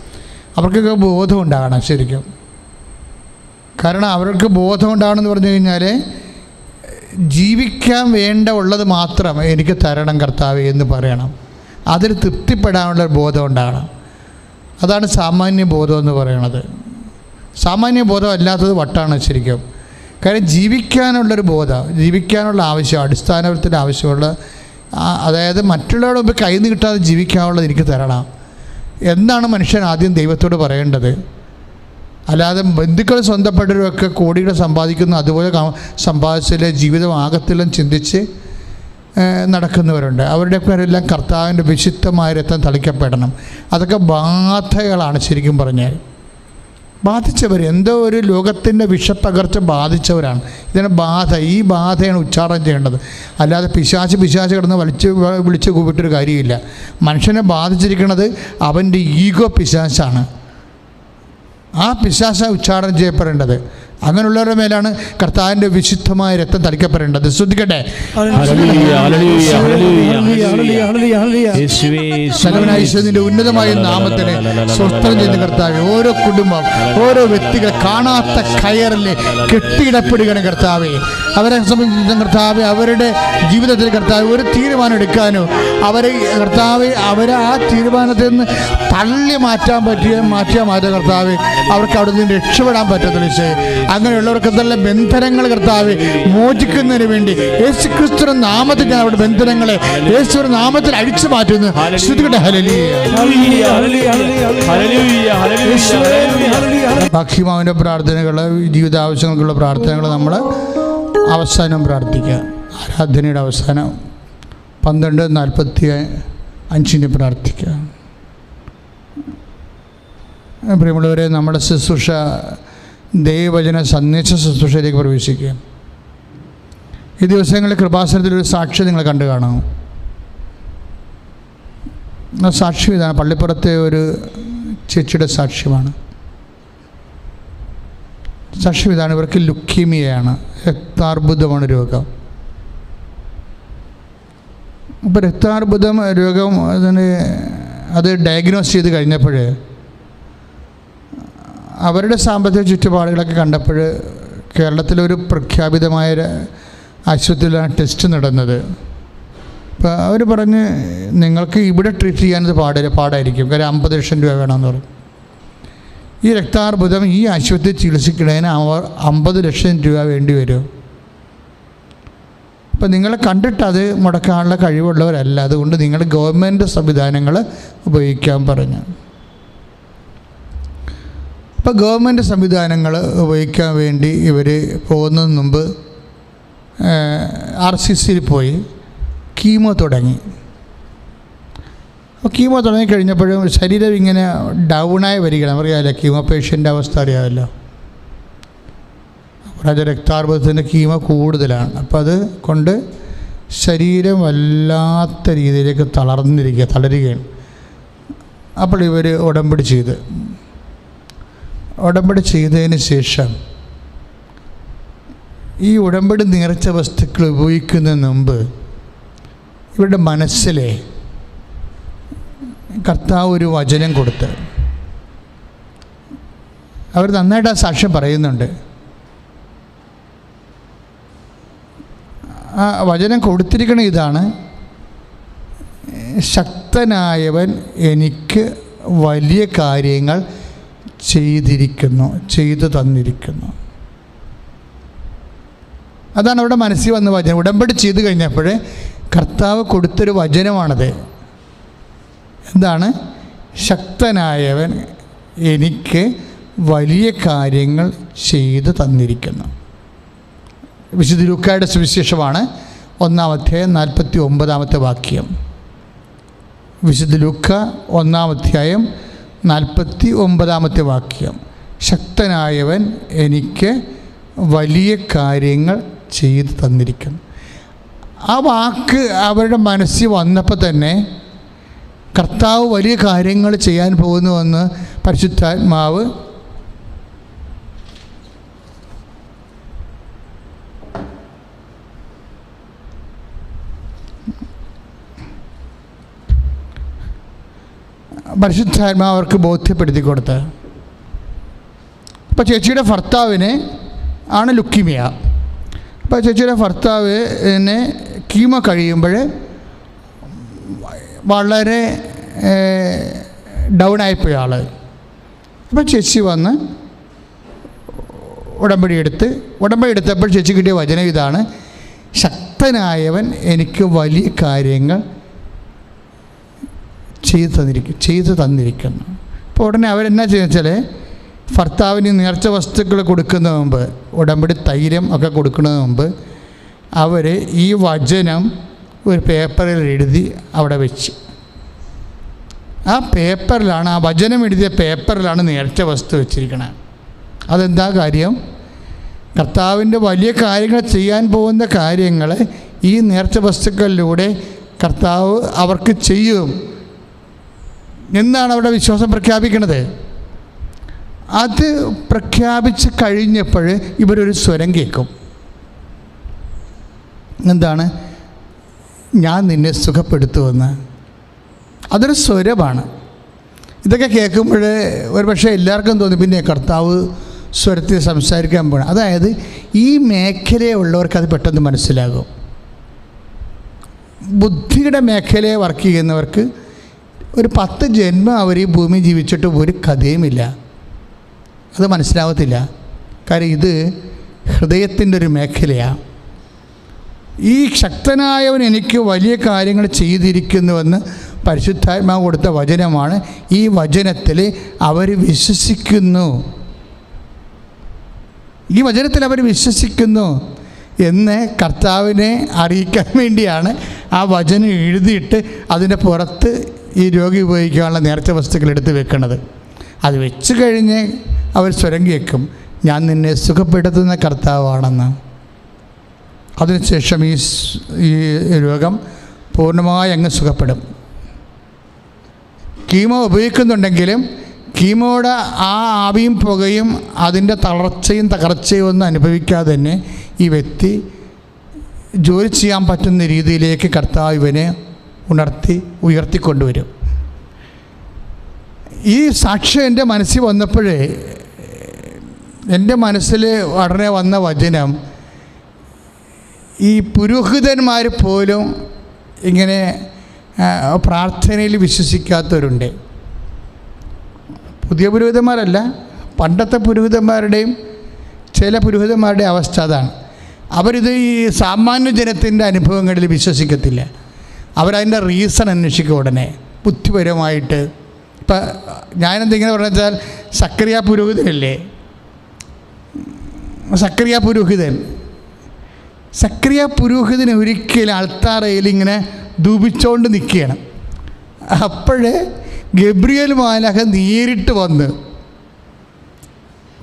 അവർക്കൊക്കെ ബോധം ഉണ്ടാകണം ശരിക്കും. കാരണം അവർക്ക് ബോധം ഉണ്ടാകണമെന്ന് പറഞ്ഞു കഴിഞ്ഞാൽ ജീവിക്കാൻ ഉള്ളത് മാത്രം എനിക്ക് തരണം കർത്താവേ എന്ന് പറയണം. അതിൽ തൃപ്തിപ്പെടാനുള്ള ബോധം ഉണ്ടാകണം. അതാണ് സാമാന്യ ബോധം എന്ന് പറയണത്. സാമാന്യ ബോധം അല്ലാത്തത് വട്ടാണ് ശരിക്കും. കാര്യം ജീവിക്കാനുള്ളൊരു ബോധം, ജീവിക്കാനുള്ള ആവശ്യം, അടിസ്ഥാനത്തിൻ്റെ ആവശ്യമുള്ള, അതായത് മറ്റുള്ളവരുടെ മുമ്പ് കൈ നീട്ടാതെ ജീവിക്കാനുള്ളത് എനിക്ക് തരണം എന്നാണ് മനുഷ്യൻ ആദ്യം ദൈവത്തോട് പറയേണ്ടത്. അല്ലാതെ ബന്ധുക്കൾ സ്വന്തപ്പെട്ടവരൊക്കെ കോടികൾ സമ്പാദിക്കുന്നു, അതുപോലെ സമ്പാദിച്ചിലെ ജീവിതം ആകത്തിലും ചിന്തിച്ച് നടക്കുന്നവരുണ്ട്. അവരുടെയൊക്കെ എല്ലാം കർത്താവിൻ്റെ വിശുദ്ധമായ രക്തം തളിക്കപ്പെടണം. അതൊക്കെ ബാധകളാണ് ശരിക്കും പറഞ്ഞാൽ. ബാധിച്ചവർ എന്തോ ഒരു ലോകത്തിൻ്റെ വിഷപ്പകർച്ച ബാധിച്ചവരാണ്. ഇതിന് ബാധ, ഈ ബാധയാണ് ഉച്ചാരണം ചെയ്യേണ്ടത്. അല്ലാതെ പിശാച് കിടന്ന് വിളിച്ച് കൂപ്പിട്ടൊരു കാര്യമില്ല. മനുഷ്യനെ ബാധിച്ചിരിക്കുന്നത് അവൻ്റെ ഈഗോ പിശാചാണ്. ആ പിശാച ഉച്ചാരണം ചെയ്യപ്പെടേണ്ടത്. അങ്ങനെയുള്ളവരുടെ മേലാണ് കർത്താവിൻ്റെ വിശുദ്ധമായ രക്തം തളിക്കപ്പെടേണ്ടത്. ശ്രദ്ധിക്കട്ടെ. യേശുവിന്റെ ഉന്നതമായ നാമത്തിന് സ്വസ്ഥം ചെയ്ത കർത്താവ് ഓരോ കുടുംബം, ഓരോ വ്യക്തികൾ കാണാത്ത കയറിൽ കെട്ടിയിടപ്പെടുകയാണ് കർത്താവെ. അവരെ സംബന്ധിച്ച കർത്താവ് അവരുടെ ജീവിതത്തിൽ കർത്താവ് ഒരു തീരുമാനം എടുക്കാനോ അവരെ കർത്താവ് അവരെ ആ തീരുമാനത്തിൽ നിന്ന് തള്ളി മാറ്റാൻ കർത്താവ് അവർക്ക് അവിടെ നിന്ന് രക്ഷപ്പെടാൻ പറ്റത്തില്ല. അങ്ങനെയുള്ളവർക്ക് നല്ല ബന്ധനങ്ങൾ കർത്താവ് മോചിക്കുന്നതിന് വേണ്ടി യേശുക്രിസ്തുവിന്റെ നാമത്തിൽ ഞാൻ അവരുടെ ബന്ധനങ്ങളെ യേശുവിന്റെ നാമത്തിൽ അഴിച്ചു മാറ്റുന്നു. ശ്രദ്ധിക്കട്ടെ. ഭക്ഷ്യമാവിൻ്റെ പ്രാർത്ഥനകൾ, ജീവിതാവശ്യങ്ങൾക്കുള്ള പ്രാർത്ഥനകൾ നമ്മൾ അവസാനം പ്രാർത്ഥിക്കുക. ആരാധനയുടെ അവസാനം 12:45 പ്രാർത്ഥിക്കുക. പ്രിയമുള്ളവരെ, നമ്മുടെ ശുശ്രൂഷ ദൈവവചന സന്ദേശ ശുശ്രൂഷയിലേക്ക് പ്രവേശിക്കുക. ഈ ദിവസങ്ങളിൽ കൃപാസനത്തിലൊരു സാക്ഷ്യം നിങ്ങൾ കണ്ടു കാണാം. ആ സാക്ഷ്യം ഇതാണ്. പള്ളിപ്പുറത്തെ ഒരു ചേച്ചിയുടെ സാക്ഷ്യമാണ്. സാക്ഷ്യം ഇതാണ്. ഇവർക്ക് ലുക്കീമിയയാണ്, രക്താർബുദമാണ് രോഗം. അപ്പോൾ രക്താർബുദം രോഗം അത് ഡയഗ്നോസ് ചെയ്ത് കഴിഞ്ഞപ്പോൾ അവരുടെ സാമ്പത്തിക ചുറ്റുപാടുകളൊക്കെ കണ്ടപ്പോൾ കേരളത്തിലൊരു പ്രഖ്യാപിതമായ ആശുപത്രിയിലാണ് ടെസ്റ്റ് നടന്നത്. അപ്പോൾ അവർ പറഞ്ഞ് നിങ്ങൾക്ക് ഇവിടെ ട്രീറ്റ് ചെയ്യാനത് പാടായിരിക്കും, കാര്യം 50 ലക്ഷം രൂപ വേണമെന്ന് പറഞ്ഞു. ഈ രക്താർബുദം ഈ ആശുപത്രി ചികിത്സിക്കുന്നതിന് 50 ലക്ഷം രൂപ വേണ്ടി വരും. അപ്പോൾ നിങ്ങളെ കണ്ടിട്ട് അത് മുടക്കാനുള്ള കഴിവുള്ളവരല്ല, അതുകൊണ്ട് നിങ്ങൾ ഗവൺമെൻറ് സംവിധാനങ്ങൾ ഉപയോഗിക്കാൻ പറഞ്ഞു. അപ്പോൾ ഗവൺമെൻറ് സംവിധാനങ്ങൾ ഉപയോഗിക്കാൻ വേണ്ടി ഇവർ പോകുന്നതിന് മുമ്പ് RCCയിൽ പോയി കീമോ തുടങ്ങി. അപ്പോൾ കീമോ തുടങ്ങിക്കഴിഞ്ഞപ്പോഴും ശരീരം ഇങ്ങനെ ഡൗണായി വരികയാണ്. അറിയാമല്ലോ കീമോ പേഷ്യൻ്റെ അവസ്ഥ അറിയാമല്ലോ. അപ്പോൾ അത് രക്താർബുദത്തിൻ്റെ കീമോ കൂടുതലാണ്. അപ്പോൾ അത് കൊണ്ട് ശരീരം വല്ലാത്ത രീതിയിലേക്ക് തളരുകയാണ്. അപ്പോൾ ഇവർ ഉടമ്പടി ചെയ്തതിന് ശേഷം ഈ ഉടമ്പടി നേർച്ച വസ്തുക്കൾ ഉപയോഗിക്കുന്നതിന് മുമ്പ് ഇവരുടെ മനസ്സിലെ കർത്താവ് ഒരു വചനം കൊടുത്ത് അവർ നന്നായിട്ട് ആ സാക്ഷ്യം പറയുന്നുണ്ട്. ആ വചനം കൊടുത്തിരിക്കുന്ന ഇതാണ്: ശക്തനായവൻ എനിക്ക് വലിയ കാര്യങ്ങൾ ചെയ്തു തന്നിരിക്കുന്നു. അതാണ് അവിടെ മനസ്സിൽ വന്ന വചനം. ഉടമ്പടി ചെയ്ത് കഴിഞ്ഞപ്പോൾ കർത്താവ് കൊടുത്തൊരു വചനമാണത്. എന്താണ്? ശക്തനായവൻ എനിക്ക് വലിയ കാര്യങ്ങൾ ചെയ്തു തന്നിരിക്കുന്നു. വിശുദ്ധ ലൂക്കായുടെ സുവിശേഷമാണ് 1-49 വാക്യം. വിശുദ്ധ ലൂക്ക 1-49 വാക്യം. ശക്തനായവൻ എനിക്ക് വലിയ കാര്യങ്ങൾ ചെയ്തു തന്നിരിക്കുന്നു. ആ വാക്ക് അവരുടെ മനസ്സിൽ വന്നപ്പോൾ തന്നെ കർത്താവ് വലിയ കാര്യങ്ങൾ ചെയ്യാൻ പോകുന്നുവെന്ന് പരിശുദ്ധാത്മാവ് അവർക്ക് ബോധ്യപ്പെടുത്തി കൊടുത്ത്. അപ്പോൾ ചേച്ചിയുടെ ഭർത്താവിന് ആണ് ലുക്കീമിയ. അപ്പോൾ ചേച്ചിയുടെ ഭർത്താവിന് കീമോ കഴിയുമ്പോൾ വളരെ ഡൗൺ ആയിപ്പോയി ആൾ. അപ്പോൾ ചേച്ചി വന്ന് ഉടമ്പടി എടുത്തപ്പോൾ ചേച്ചി കിട്ടിയ വചനം ഇതാണ്: ശക്തനായവൻ എനിക്ക് വലിയ കാര്യങ്ങൾ ചെയ്തു തന്നിരിക്കുന്നു. അപ്പോൾ ഉടനെ അവരെന്നാ ചെയ്യുക, ഭർത്താവിന് നേർച്ച വസ്തുക്കൾ കൊടുക്കുന്നതിന് മുമ്പ്, ഉടമ്പടി തൈലം ഒക്കെ കൊടുക്കുന്നതിന് മുമ്പ് അവർ ഈ വചനം ഒരു പേപ്പറിൽ എഴുതി അവിടെ വെച്ച്, ആ പേപ്പറിലാണ്, ആ വചനം എഴുതിയ പേപ്പറിലാണ് നേർച്ച വസ്തു വെച്ചിരിക്കുന്നത്. അതെന്താ കാര്യം? കർത്താവിൻ്റെ വലിയ കാര്യങ്ങൾ ചെയ്യാൻ പോകുന്ന കാര്യങ്ങൾ ഈ നേർച്ച വസ്തുക്കളിലൂടെ കർത്താവ് അവർക്ക് ചെയ്യും എന്നാണ് അവിടെ വിശ്വാസം പ്രഖ്യാപിക്കുന്നത്. അത് പ്രഖ്യാപിച്ച് കഴിഞ്ഞപ്പോൾ ഇവരൊരു സ്വരം കേൾക്കും. എന്താണ്? ഞാൻ നിന്നെ സുഖപ്പെടുത്തുമെന്ന്. അതൊരു സ്വരമാണ്. ഇതൊക്കെ കേൾക്കുമ്പോൾ ഒരു പക്ഷേ എല്ലാവർക്കും തോന്നി പിന്നെ കർത്താവ് സ്വരത്തിൽ സംസാരിക്കാൻ പോകണം. അതായത് ഈ മേഖലയുള്ളവർക്ക് അത് പെട്ടെന്ന് മനസ്സിലാകും. ബുദ്ധിയുടെ മേഖലയെ വർക്ക് ചെയ്യുന്നവർക്ക് ഒരു 10 ജന്മം അവർ ഈ ഭൂമി ജീവിച്ചിട്ട് ഒരു കഥയുമില്ല, അത് മനസ്സിലാവത്തില്ല. കാര്യം ഇത് ഹൃദയത്തിൻ്റെ ഒരു മേഖലയാണ്. ഈ ശക്തനായവൻ എനിക്ക് വലിയ കാര്യങ്ങൾ ചെയ്തിരിക്കുന്നുവെന്ന് പരിശുദ്ധാത്മാവ് കൊടുത്ത വചനമാണ്. ഈ വചനത്തിൽ അവർ വിശ്വസിക്കുന്നു. ഈ വചനത്തിൽ അവർ വിശ്വസിക്കുന്നു എന്ന് കർത്താവിനെ അറിയിക്കാൻ വേണ്ടിയാണ് ആ വചനം എഴുതിയിട്ട് അതിൻ്റെ പുറത്ത് ഈ രോഗി ഉപയോഗിക്കാനുള്ള നേർച്ച വസ്തുക്കൾ എടുത്ത് വെക്കുന്നത്. അത് വെച്ച് കഴിഞ്ഞ് അവർ സ്വരം കേൾക്കും, ഞാൻ നിന്നെ സുഖപ്പെടുത്തുന്ന കർത്താവാണെന്ന്. അതിനുശേഷം ഈ രോഗം പൂർണ്ണമായി അങ്ങ് സുഖപ്പെടും. കീമോ ഉപയോഗിക്കുന്നുണ്ടെങ്കിലും കീമോയുടെ ആ ആവിയും പുകയും അതിൻ്റെ തളർച്ചയും തകർച്ചയും ഒന്നും അനുഭവിക്കാതെ തന്നെ ഈ വ്യക്തി ജോലി ചെയ്യാൻ പറ്റുന്ന രീതിയിലേക്ക് കർത്താവ് ഇവനെ ഉയർത്തിക്കൊണ്ടുവരും. ഈ സാക്ഷ്യം എൻ്റെ മനസ്സിൽ വന്നപ്പോഴേ എൻ്റെ മനസ്സിൽ ഉടനെ വന്ന വചനം, ഈ പുരോഹിതന്മാർ പോലും ഇങ്ങനെ പ്രാർത്ഥനയിൽ വിശ്വസിക്കാത്തവരുണ്ട്. പുതിയ പുരോഹിതന്മാരല്ല, പണ്ടത്തെ പുരോഹിതന്മാരുടെയും ചില പുരോഹിതന്മാരുടെയും അവസ്ഥ അതാണ്. അവരിത് ഈ സാമാന്യ ജനത്തിൻ്റെ അനുഭവങ്ങളിൽ വിശ്വസിക്കത്തില്ല. അവരതിൻ്റെ റീസൺ അന്വേഷിക്കും ഉടനെ ബുദ്ധിപരമായിട്ട്. ഇപ്പം ഞാനെന്തെങ്കിലും പറഞ്ഞാൽ സക്കറിയ പുരോഹിതനല്ലേ, സക്കറിയ പുരോഹിതൻ ഒരിക്കലും അൾത്താറയിൽ ഇങ്ങനെ ധൂപിച്ചുകൊണ്ട് നിൽക്കുകയാണ്. അപ്പോഴേ ഗബ്രിയേൽ മാലാഖ നേരിട്ട് വന്ന്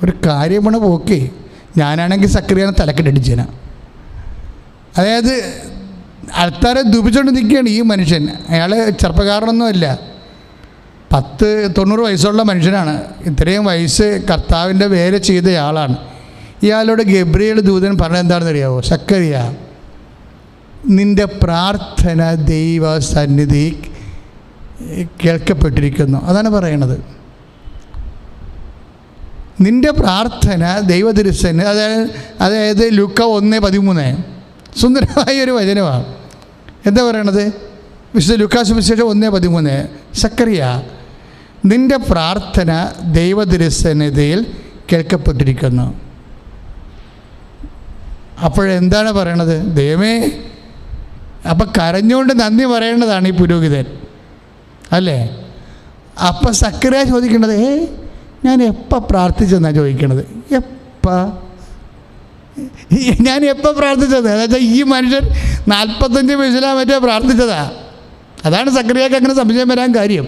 ഒരു കാര്യമാണ് പോക്കേ. ഞാനാണെങ്കിൽ സക്കറിയാനെ തലക്കെട്ടടിച്ചേന. അതായത് ആൾക്കാരെ ദുപിച്ചുകൊണ്ട് നിൽക്കുകയാണ് ഈ മനുഷ്യൻ. അയാൾ ചെറുപ്പക്കാരനൊന്നുമല്ല, 90 വയസ്സുള്ള മനുഷ്യനാണ്. ഇത്രയും വയസ്സ് കർത്താവിൻ്റെ വേല ചെയ്തയാളാണ്. ഇയാളോട് ഗബ്രിയേൽ ദൂതൻ പറഞ്ഞത് എന്താണെന്ന് അറിയാമോ? സക്കറിയ, നിൻ്റെ പ്രാർത്ഥന ദൈവ സന്നിധി കേൾക്കപ്പെട്ടിരിക്കുന്നു. അതാണ് പറയണത്. നിൻ്റെ പ്രാർത്ഥന ദൈവതിരുസന്, അതായത് ലൂക്ക 1:13 സുന്ദരമായ ഒരു വചനമാണ്. എന്താ പറയണത്? വിശുദ്ധ ലൂക്കാ സുവിശേഷം 1:13, സക്കറിയ, നിൻ്റെ പ്രാർത്ഥന ദൈവതിരുസന്നിധിയിൽ കേൾക്കപ്പെട്ടിരിക്കുന്നു. അപ്പോഴെന്താണ് പറയണത്? ദൈവമേ, അപ്പം കരഞ്ഞുകൊണ്ട് നന്ദി പറയേണ്ടതാണ് ഈ പുരോഹിതൻ, അല്ലേ? അപ്പം സക്കറിയ ചോദിക്കേണ്ടത്, ഞാൻ എപ്പോൾ പ്രാർത്ഥിച്ചെന്നാണ് ചോദിക്കണത്. ഞാൻ എപ്പോൾ പ്രാർത്ഥിച്ചത്? അതായത് ഈ മനുഷ്യൻ 45 വയസ്സിലാ മറ്റേ പ്രാർത്ഥിച്ചതാ. അതാണ് സക്കറിയക്ക് അങ്ങനെ സംശയം വരാൻ കാര്യം.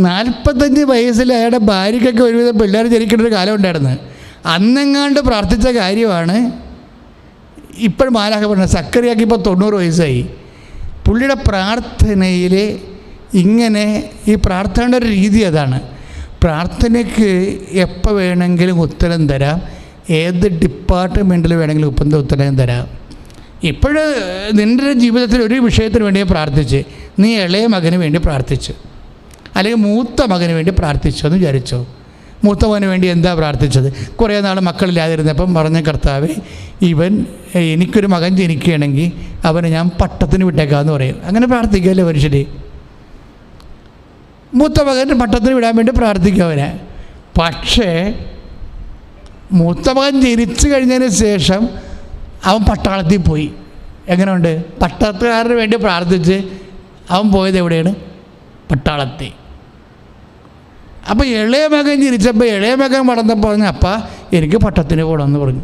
45 വയസ്സിൽ അയാളുടെ ഭാര്യയ്ക്കൊക്കെ ഒരുവിധം പിള്ളേർ ജനിക്കേണ്ട ഒരു കാലം ഉണ്ടായിരുന്നു. അന്നെങ്ങാണ്ട് പ്രാർത്ഥിച്ച കാര്യമാണ് ഇപ്പോഴും മാലാഖ പറഞ്ഞത്. സക്കറിയക്ക് ഇപ്പോൾ 90 വയസ്സായി. പുള്ളിയുടെ പ്രാർത്ഥനയിൽ ഇങ്ങനെ, ഈ പ്രാർത്ഥനയുടെ ഒരു രീതി അതാണ്. പ്രാർത്ഥനയ്ക്ക് എപ്പോൾ വേണമെങ്കിലും ഉത്തരം തരാം, ഏത് ഡിപ്പാർട്ട്മെൻറ്റിൽ വേണമെങ്കിലും ഉത്തരം തരാം. ഇപ്പോൾ നിൻ്റെ ജീവിതത്തിൽ ഒരു വിഷയത്തിന് വേണ്ടി പ്രാർത്ഥിച്ച്, നീ ഇളയ മകന് വേണ്ടി പ്രാർത്ഥിച്ചു, അല്ലെങ്കിൽ മൂത്ത മകന് വേണ്ടി പ്രാർത്ഥിച്ചു എന്ന് വിചാരിച്ചോ. മൂത്ത മകന് വേണ്ടി എന്താ പ്രാർത്ഥിച്ചത്? കുറേ നാൾ മക്കളില്ലാതിരുന്നപ്പം പറഞ്ഞ കർത്താവേ, എനിക്കൊരു മകൻ ജനിക്കുകയാണെങ്കിൽ അവനെ ഞാൻ പട്ടത്തിന് വിട്ടേക്കാമെന്ന് പറയും. അങ്ങനെ പ്രാർത്ഥിക്കുമല്ലേ മനുഷ്യർ? മൂത്ത മകൻ പട്ടത്തിന് വിടാൻ വേണ്ടി പ്രാർത്ഥിക്കും അവനെ. പക്ഷേ മൂത്ത മകൻ ജനിച്ചു കഴിഞ്ഞതിന് ശേഷം അവൻ പട്ടാളത്തിൽ പോയി. എങ്ങനെയുണ്ട്? പട്ടാളത്തുകാരന് വേണ്ടി പ്രാർത്ഥിച്ച് അവൻ പോയത് എവിടെയാണ്? പട്ടാളത്തിൽ. അപ്പോൾ ഇളയ മകൻ ജനിച്ചപ്പോൾ ഇളയ മകൻ വളർന്നപ്പോൾ പറഞ്ഞു, അപ്പാ എനിക്ക് പട്ടത്തിന് പോകണമെന്ന് പറഞ്ഞു.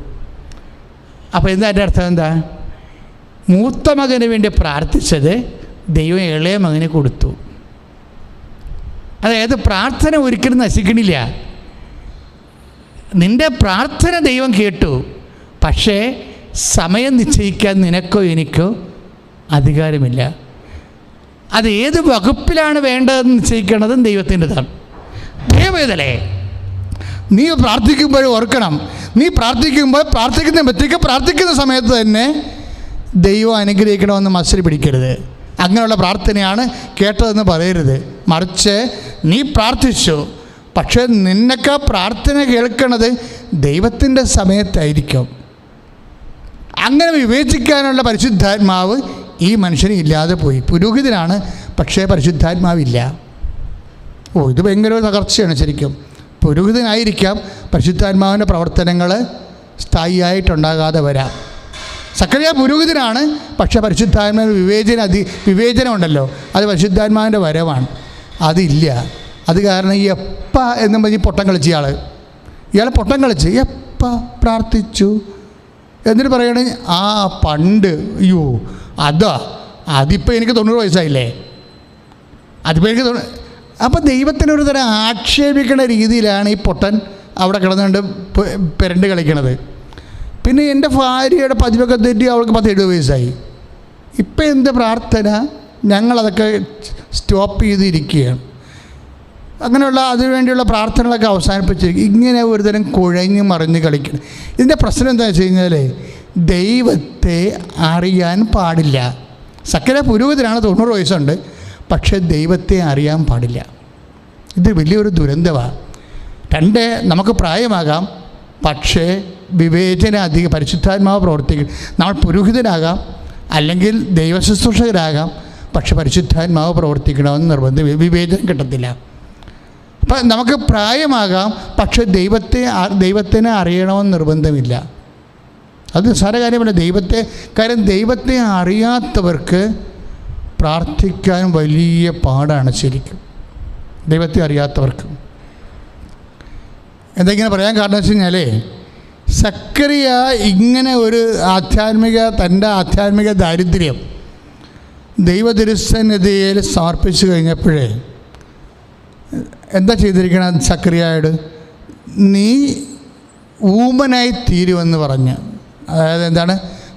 അപ്പോൾ എന്താ എൻ്റെ അർത്ഥം? എന്താ? മൂത്ത മകന് വേണ്ടി പ്രാർത്ഥിച്ചത് ദൈവം ഇളയ മകന് കൊടുത്തു. അതായത് പ്രാർത്ഥന ഒരിക്കലും നശിക്കണില്ല. നിൻ്റെ പ്രാർത്ഥന ദൈവം കേട്ടു, പക്ഷേ സമയം നിശ്ചയിക്കാൻ നിനക്കോ എനിക്കോ അധികാരമില്ല. അത് ഏത് വകുപ്പിലാണ് വേണ്ടതെന്ന് നിശ്ചയിക്കേണ്ടതും ദൈവത്തിൻ്റെതാണ്. ദൈവവേദലേ, നീ പ്രാർത്ഥിക്കുമ്പോൾ ഓർക്കണം, നീ പ്രാർത്ഥിക്കുന്ന വ്യക്തിക്ക് പ്രാർത്ഥിക്കുന്ന സമയത്ത് തന്നെ ദൈവം അനുഗ്രഹിക്കണമെന്ന് മത്സരം പിടിക്കരുത്. അങ്ങനെയുള്ള പ്രാർത്ഥനയാണ് കേട്ടതെന്ന് പറയരുത്. മറിച്ച് നീ പ്രാർത്ഥിച്ചു, പക്ഷേ നിന്നൊക്കെ പ്രാർത്ഥന കേൾക്കണത് ദൈവത്തിൻ്റെ സമയത്തായിരിക്കും. അങ്ങനെ വിവേചിക്കാനുള്ള പരിശുദ്ധാത്മാവ് ഈ മനുഷ്യന് ഇല്ലാതെ പോയി. പുരോഹിതനാണ്, പക്ഷേ പരിശുദ്ധാത്മാവില്ല. ഇത് ഭയങ്കര ഒരു തകർച്ചയാണ് ശരിക്കും. പുരോഹിതനായിരിക്കാം, പരിശുദ്ധാത്മാവിൻ്റെ പ്രവർത്തനങ്ങൾ സ്ഥായിയായിട്ടുണ്ടാകാതെ വരാം. സക്കറിയ പുരോഹിതനാണ്, പക്ഷേ പരിശുദ്ധാത്മാവിന് വിവേചനം ഉണ്ടല്ലോ, അത് പരിശുദ്ധാത്മാവിൻ്റെ വരവാണ്. അതില്ല. അത് കാരണം ഈ എപ്പ എന്നും പറഞ്ഞ് പൊട്ടം കളിച്ച ഇയാൾ പൊട്ടം കളിച്ച് എപ്പ പ്രാർത്ഥിച്ചു എന്നിട്ട് പറയണേ, പണ്ട്, അയ്യോ അതിപ്പോൾ എനിക്ക് 90 വയസ്സായില്ലേ, അതിപ്പോൾ എനിക്ക് അപ്പോൾ ദൈവത്തിനൊരു തരം ആക്ഷേപിക്കുന്ന രീതിയിലാണ് ഈ പൊട്ടൻ അവിടെ കിടന്നുകൊണ്ട് പെരണ്ട് കളിക്കണത്. പിന്നെ എൻ്റെ ഭാര്യയുടെ പതിവൊക്കെ തെറ്റി അവൾക്ക് 70 വയസ്സായി. ഇപ്പം എന്ത് പ്രാർത്ഥന? ഞങ്ങളതൊക്കെ സ്റ്റോപ്പ് ചെയ്തിരിക്കുകയാണ്. അങ്ങനെയുള്ള അതിനുവേണ്ടിയുള്ള പ്രാർത്ഥനകളൊക്കെ അവസാനിപ്പിച്ചിരിക്കും. ഇങ്ങനെ ഒരുതരം കുഴഞ്ഞ് മറിഞ്ഞ് കളിക്കണം. ഇതിൻ്റെ പ്രശ്നം എന്താ വെച്ച് കഴിഞ്ഞാൽ, ദൈവത്തെ അറിയാൻ പാടില്ല. സക്കറിയ പുരോഹിതനാണ്, 90 വയസ്സുണ്ട്, പക്ഷേ ദൈവത്തെ അറിയാൻ പാടില്ല. ഇത് വലിയൊരു ദുരന്തമാണ്. നമുക്ക് പ്രായമാകാം, പക്ഷേ വിവേചന പരിശുദ്ധാത്മാവ് പ്രവർത്തിക്കും. നമ്മൾ പുരോഹിതനാകാം, അല്ലെങ്കിൽ ദൈവശുശ്രൂഷകരാകാം, പക്ഷെ പരിശുദ്ധാത്മാവ് പ്രവർത്തിക്കണമെന്ന് നിർബന്ധം, വിവേചനം കിട്ടത്തില്ല. അപ്പം നമുക്ക് പ്രായമാകാം, പക്ഷെ ദൈവത്തിനെ അറിയണമെന്ന് നിർബന്ധമില്ല. അത് നിസ്സാര കാര്യമല്ല. ദൈവത്തെ അറിയാത്തവർക്ക് പ്രാർത്ഥിക്കാൻ വലിയ പാടാണ് ശരിക്കും. ദൈവത്തെ അറിയാത്തവർക്ക് എന്തെങ്കിലും പറയാൻ കാരണം വെച്ച് കഴിഞ്ഞാൽ, സക്കറിയ ഇങ്ങനെ ഒരു തൻ്റെ ആധ്യാത്മിക ദാരിദ്ര്യം ദൈവതിരുസന്നിധിയിൽ സമർപ്പിച്ചു കഴിഞ്ഞപ്പോഴേ എന്താ ചെയ്തിരിക്കണം? സക്കറിയായോട് നീ ഊമനായി തീരുമെന്ന് പറഞ്ഞ്. അതായത് എന്താണ്?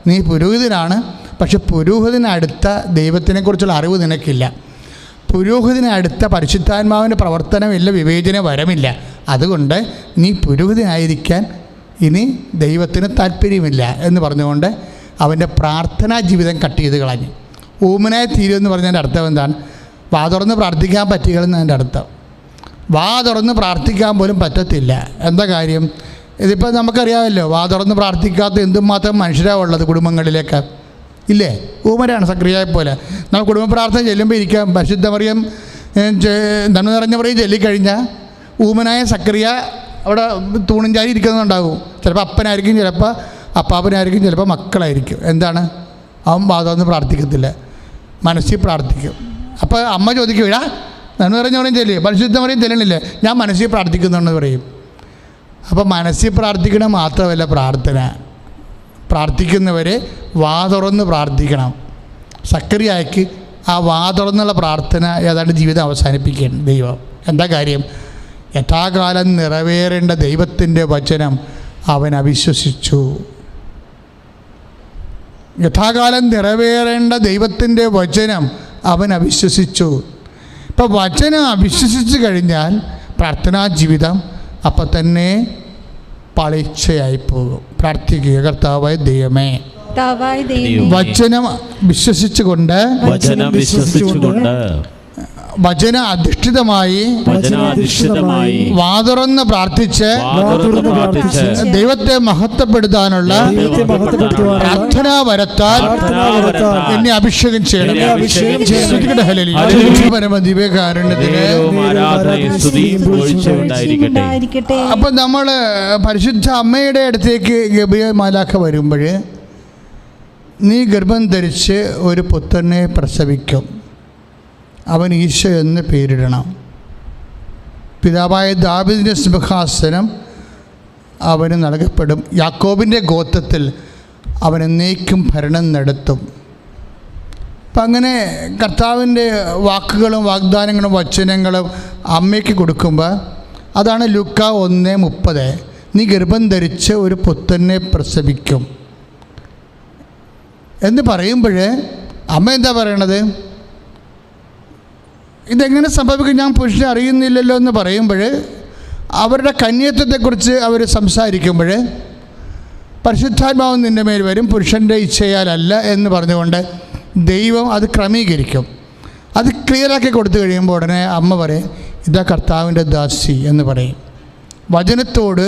നീ പുരോഹിതനാണ്, പക്ഷെ പുരോഹിതനടുത്ത ദൈവത്തിനെക്കുറിച്ചുള്ള അറിവ് നിനക്കില്ല. പുരോഹിതനടുത്ത പരിശുദ്ധാത്മാവിൻ്റെ പ്രവർത്തനമില്ല, വിവേചന വരമില്ല. അതുകൊണ്ട് നീ പുരോഹിതനായിരിക്കാൻ ഇനി ദൈവത്തിന് താല്പര്യമില്ല എന്ന് പറഞ്ഞുകൊണ്ട് അവൻ്റെ പ്രാർത്ഥനാ ജീവിതം കട്ട് ചെയ്ത് കളഞ്ഞു. ഊമനായി തീരുമെന്ന് പറഞ്ഞതിൻ്റെ അർത്ഥം എന്താണ്? വാ തുറന്ന് പ്രാർത്ഥിക്കാൻ പറ്റുകയെന്നതിൻ്റെ അർത്ഥം. വാ തുറന്ന് പ്രാർത്ഥിക്കാൻ പോലും പറ്റത്തില്ല. എന്താ കാര്യം? ഇതിപ്പോൾ നമുക്കറിയാമല്ലോ, വാ തുറന്ന് പ്രാർത്ഥിക്കാത്ത എന്തുമാത്രം മനുഷ്യരാണ് ഉള്ളത് കുടുംബങ്ങളിലേക്ക്, ഇല്ലേ? ഊമരാണ് സക്രിയയെ പോലെ. നമ്മൾ കുടുംബ പ്രാർത്ഥന ചെല്ലുമ്പോൾ ഇരിക്കാം. പരിശുദ്ധ മറിയം നന്മ നിറഞ്ഞ മറിയം ചൊല്ലിക്കഴിഞ്ഞാൽ ഊമനായ സക്രിയ അവിടെ തൂണും ചാരി ഇരിക്കുന്നുണ്ടാകും. ചിലപ്പോൾ അപ്പനായിരിക്കും, ചിലപ്പോൾ അപ്പാപ്പനായിരിക്കും, ചിലപ്പോൾ മക്കളായിരിക്കും. എന്താണ്? അവൻ വാ തുറന്ന് പ്രാർത്ഥിക്കത്തില്ല, മനസ്സിൽ പ്രാർത്ഥിക്കും. അപ്പോൾ അമ്മ ചോദിക്കും, ഇടാ നന്മ നിറഞ്ഞ മറിയം ചെല്ലുക, പരിശുദ്ധ മറിയം ചെല്ലണില്ലേ? ഞാൻ മനസ്സിൽ പ്രാർത്ഥിക്കുന്നുണ്ടെന്ന് പറയും. അപ്പോൾ മനസ്സിൽ പ്രാർത്ഥിക്കണ മാത്രമല്ല പ്രാർത്ഥന, പ്രാർത്ഥിക്കുന്നവർ വാ തുറന്ന് പ്രാർത്ഥിക്കണം. സക്കറിയായ്ക്ക് ആ വാ തുറന്നുള്ള പ്രാർത്ഥന ഏതാണ്ട് ജീവിതം അവസാനിപ്പിക്കുകയാണ് ദൈവം. എന്താ കാര്യം? യഥാകാലം നിറവേറേണ്ട ദൈവത്തിൻ്റെ വചനം അവൻ അവിശ്വസിച്ചു. യഥാകാലം നിറവേറേണ്ട ദൈവത്തിൻ്റെ വചനം അവൻ അവിശ്വസിച്ചു. ഇപ്പോൾ വചനം അവിശ്വസിച്ച് കഴിഞ്ഞാൽ പ്രാർത്ഥനാ ജീവിതം അപ്പം തന്നെ പളിച്ചയായി പോകും. പ്രാർത്ഥിക്കുക, കർത്താവായ ദൈവമേ, വചനം വിശ്വസിച്ചുകൊണ്ട് വചന അധിഷ്ഠിതമായി വാ തുറന്ന് പ്രാർത്ഥിച്ച് ദൈവത്തെ മഹത്വപ്പെടുത്താനുള്ള പ്രാർത്ഥനാ വരത്താൽ എന്നെ അഭിഷേകം ചെയ്യണം. പരമദിവ്യകാരുണ്യത്തിന്. അപ്പൊ നമ്മൾ പരിശുദ്ധ അമ്മയുടെ അടുത്തേക്ക് ഗബ്രിയേൽ മാലാഖ വരുമ്പോൾ, നീ ഗർഭം ധരിച്ച് ഒരു പുത്രനെ പ്രസവിക്കും, അവൻ ഈശോ എന്ന് പേരിടണം. പിതാവായ ദാവീദിൻ്റെ സിംഹാസനം അവന് നൽകപ്പെടും. യാക്കോബിൻ്റെ ഗോത്രത്തിൽ അവൻ എന്നേക്കും ഭരണം നടത്തും. അപ്പം അങ്ങനെ കർത്താവിൻ്റെ വാക്കുകളും വാഗ്ദാനങ്ങളും വചനങ്ങളും അമ്മയ്ക്ക് കൊടുക്കുമ്പോൾ, അതാണ് ലൂക്കാ 1:30. നീ ഗർഭം ധരിച്ച് ഒരു പുത്രനെ പ്രസവിക്കും എന്ന് പറയുമ്പോൾ അമ്മ എന്താ പറയണത്? ഇതെങ്ങനെ സംഭവിക്കും, ഞാൻ പുരുഷനെ അറിയുന്നില്ലല്ലോ എന്ന് പറയുമ്പോൾ, അവരുടെ കന്യത്വത്തെക്കുറിച്ച് അവർ സംസാരിക്കുമ്പോൾ, പരിശുദ്ധാത്മാവ് നിൻ്റെ മേൽ വരും, പുരുഷൻ്റെ ഇച്ഛയാലല്ല എന്ന് പറഞ്ഞുകൊണ്ട് ദൈവം അത് ക്രമീകരിക്കും. അത് ക്ലിയറാക്കി കൊടുത്തു കഴിയുമ്പോൾ ഉടനെ അമ്മ പറയും, ഇതാ കർത്താവിൻ്റെ ദാസി എന്ന് പറയും. വചനത്തോട്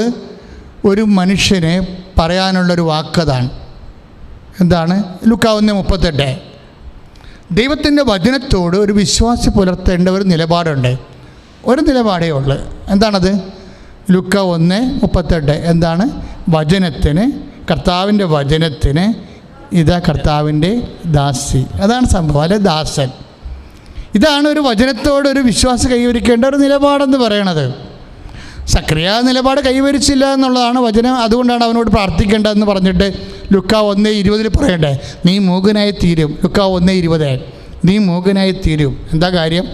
ഒരു മനുഷ്യനെ പറയാനുള്ളൊരു വാക്കതാണ്. എന്താണ്? ലൂക്കാ 1:38. ദൈവത്തിൻ്റെ വചനത്തോട് ഒരു വിശ്വാസി പുലർത്തേണ്ട ഒരു നിലപാടുണ്ട്. ഒരു നിലപാടേ ഉള്ളൂ. എന്താണത്? ലൂക്കാ 1:38. എന്താണ്? വചനത്തിന്, കർത്താവിൻ്റെ വചനത്തിന് ഇതാ കർത്താവിൻ്റെ ദാസി. അതാണ് സംഭവം, അല്ലെ ദാസൻ. ഇതാണ് ഒരു വചനത്തോട് ഒരു വിശ്വാസം കൈവരിക്കേണ്ട ഒരു നിലപാടെന്ന് പറയണത്. സക്രിയ നിലപാട് കൈവരിച്ചില്ല എന്നുള്ളതാണ് വചനം. അതുകൊണ്ടാണ് അവനോട് പ്രാർത്ഥിക്കേണ്ടതെന്ന് പറഞ്ഞിട്ട് ലൂക്കാ 1:20 പറയണ്ടേ, നീ മൂകനായി തീരും. ലൂക്കാ 1:20, നീ മൂകനായി തീരും. എന്താ കാര്യം?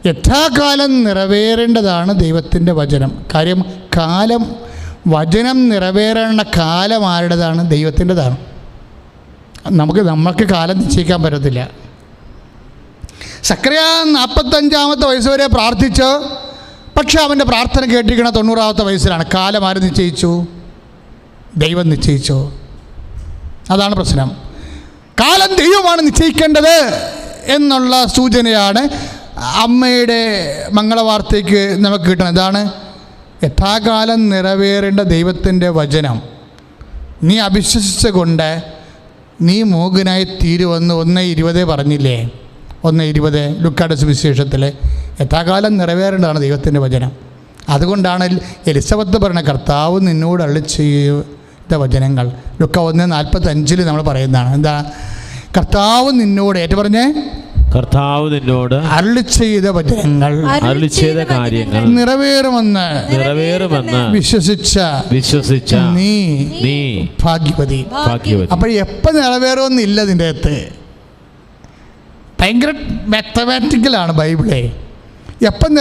യഥാകാലം നിറവേറേണ്ടതാണ് ദൈവത്തിൻ്റെ വചനം. കാര്യം, കാലം, വചനം നിറവേറേണ്ട കാലം ആരുടേതാണ്? ദൈവത്തിൻ്റെതാണ്. നമുക്ക് കാലം നിശ്ചയിക്കാൻ പറ്റത്തില്ല. സക്രിയ 45-ാമത്തെ വയസ്സ് വരെ പ്രാർത്ഥിച്ചു. പക്ഷെ അവൻ്റെ പ്രാർത്ഥന കേട്ടിരിക്കണ 90-ാമത്തെ വയസ്സിലാണ്. കാലം ആര് നിശ്ചയിച്ചു? ദൈവം നിശ്ചയിച്ചു. അതാണ് പ്രശ്നം. കാലം ദൈവമാണ് നിശ്ചയിക്കേണ്ടത് എന്നുള്ള സൂചനയാണ് അമ്മയുടെ മംഗളവാർത്തയ്ക്ക് നമുക്ക് കിട്ടണം. ഇതാണ് യഥാകാലം നിറവേറേണ്ട ദൈവത്തിൻ്റെ വചനം. നീ അവിശ്വസിച്ചുകൊണ്ട് നീ മൂകനായി തീരുവെന്ന് 1:20 പറഞ്ഞില്ലേ? 1:20 ലൂക്കായുടെ സുവിശേഷത്തിൽ യഥാകാലം നിറവേറേണ്ടതാണ് ദൈവത്തിൻ്റെ വചനം. അതുകൊണ്ടാണ് എലിസബത്ത് പറയുന്ന കർത്താവ് നിന്നോട് അരുളിച്ചെയ്ത വചനങ്ങൾ. ലൂക്കാ 1:45 നമ്മൾ പറയുന്നതാണ്. എന്താ? കർത്താവ് നിന്നോട്, ഏറ്റു പറഞ്ഞേ, കർത്താവ് നിന്നോട് അരുളിച്ചെയ്ത വചനങ്ങൾ, അരുളിച്ചെയ്ത കാര്യങ്ങൾ നിറവേറുമെന്ന് വിശ്വസിച്ച നീ ഭാഗ്യവതി. അപ്പോൾ എപ്പോൾ നിറവേറുമെന്നില്ല ഇതിൻ്റെ അകത്ത്. ഭയങ്കര മാത്തമാറ്റിക്കലാണ് ബൈബിളെ. എപ്പം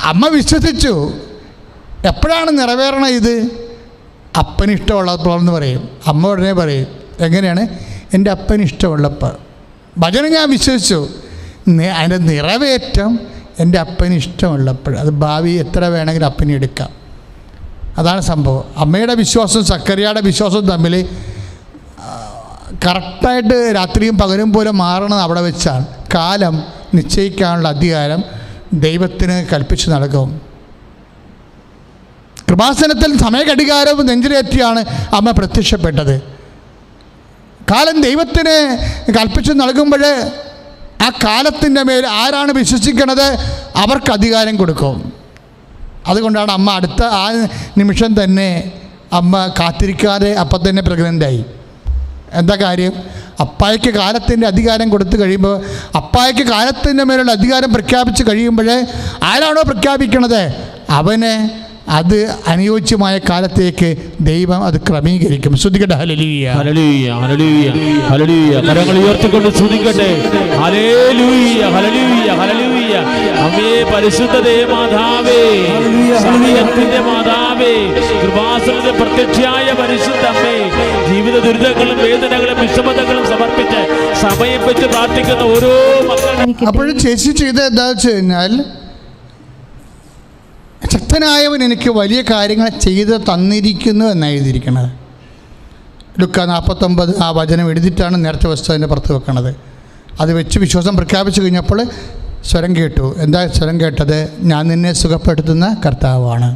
അമ്മ വിശ്വസിച്ചു. എപ്പോഴാണ് നിറവേറണം ഇത്? അപ്പന് ഇഷ്ടമുള്ളപ്പോഴെന്ന് പറയും. അമ്മ ഉടനെ പറയും, എങ്ങനെയാണ്? എൻ്റെ അപ്പന് ഇഷ്ടമുള്ളപ്പോൾ. വചനം ഞാൻ വിശ്വസിച്ചു, അതിൻ്റെ നിറവേറ്റം എൻ്റെ അപ്പന് ഇഷ്ടമുള്ളപ്പോൾ. അത് ഭാവി എത്ര വേണമെങ്കിലും അപ്പന് എടുക്കാം. അതാണ് സംഭവം. അമ്മയുടെ വിശ്വാസവും സക്കറിയയുടെ വിശ്വാസവും തമ്മിൽ കറക്റ്റായിട്ട് രാത്രിയും പകലും പോലെ മാറണം. അവിടെ വെച്ചാണ് കാലം നിശ്ചയിക്കാനുള്ള അധികാരം ദൈവത്തിന് കൽപ്പിച്ച് നൽകും. കൃപാസനത്തിൽ സമയഘടികാരവും നെഞ്ചിലേറ്റിയാണ് അമ്മ പ്രത്യക്ഷപ്പെട്ടത്. കാലം ദൈവത്തിന് കൽപ്പിച്ച് നൽകുമ്പോൾ ആ കാലത്തിൻ്റെ മേൽ ആരാണ് വിശ്വസിക്കുന്നത് അവർക്ക് അധികാരം കൊടുക്കും. അതുകൊണ്ടാണ് അമ്മ അടുത്ത ആ നിമിഷം തന്നെ അമ്മ കാത്തിരിക്കാതെ അപ്പം തന്നെ പ്രഗ്നൻ്റായി. എന്താ കാര്യം? അപ്പായ്ക്ക് കാലത്തിൻ്റെ അധികാരം കൊടുത്തു കഴിയുമ്പോൾ, അപ്പായ്ക്ക് കാലത്തിൻ്റെ മേലുള്ള അധികാരം പ്രഖ്യാപിച്ച് കഴിയുമ്പോൾ ആരാണോ പ്രഖ്യാപിക്കണത് അവന് അത് അനുയോജ്യമായ കാലത്തേക്ക് ദൈവം അത് ക്രമീകരിക്കും. ശ്രുതിക്കട്ടെ ഹല്ലേലൂയ, ഹല്ലേലൂയ, ഹല്ലേലൂയ, ഹല്ലേലൂയ. കരങ്ങൾ ഉയർത്തിക്കൊണ്ട് ശ്രുതിക്കട്ടെ. ഹല്ലേലൂയ, ഹല്ലേലൂയ, ഹല്ലേലൂയ. അമ്മേ പരിശുദ്ധതേ മാതാവേ, സമയത്തിന്റെ മാതാവേ, കൃപാസനത്തിൽ പ്രത്യക്ഷയായ പരിശുദ്ധ അമ്മേ, ജീവിത ദുരിതങ്ങളും വേദനകളും വിഷമതകളും സമർപ്പിച്ച് സമയം വെച്ച് പ്രാർത്ഥിക്കുന്ന ഓരോ മക്കളും. അപ്പോഴും ചേച്ചി ചെയ്ത് എന്താ വെച്ച് കഴിഞ്ഞാൽ, ശക്തനായവൻ എനിക്ക് വലിയ കാര്യങ്ങൾ ചെയ്ത് തന്നിരിക്കുന്നു എന്നാണ് എഴുതിയിരിക്കുന്നത്. ലുക്ക 49 ആ വചനം എഴുതിയിട്ടാണ് നേർച്ച വസ്തുവിൻ്റെ പുറത്ത് വെക്കണത്. അത് വെച്ച് വിശ്വാസം പ്രഖ്യാപിച്ചു കഴിഞ്ഞപ്പോൾ സ്വരം കേട്ടു. എന്താ സ്വരം കേട്ടത്? ഞാൻ നിന്നെ സുഖപ്പെടുത്തുന്ന കർത്താവാണ്.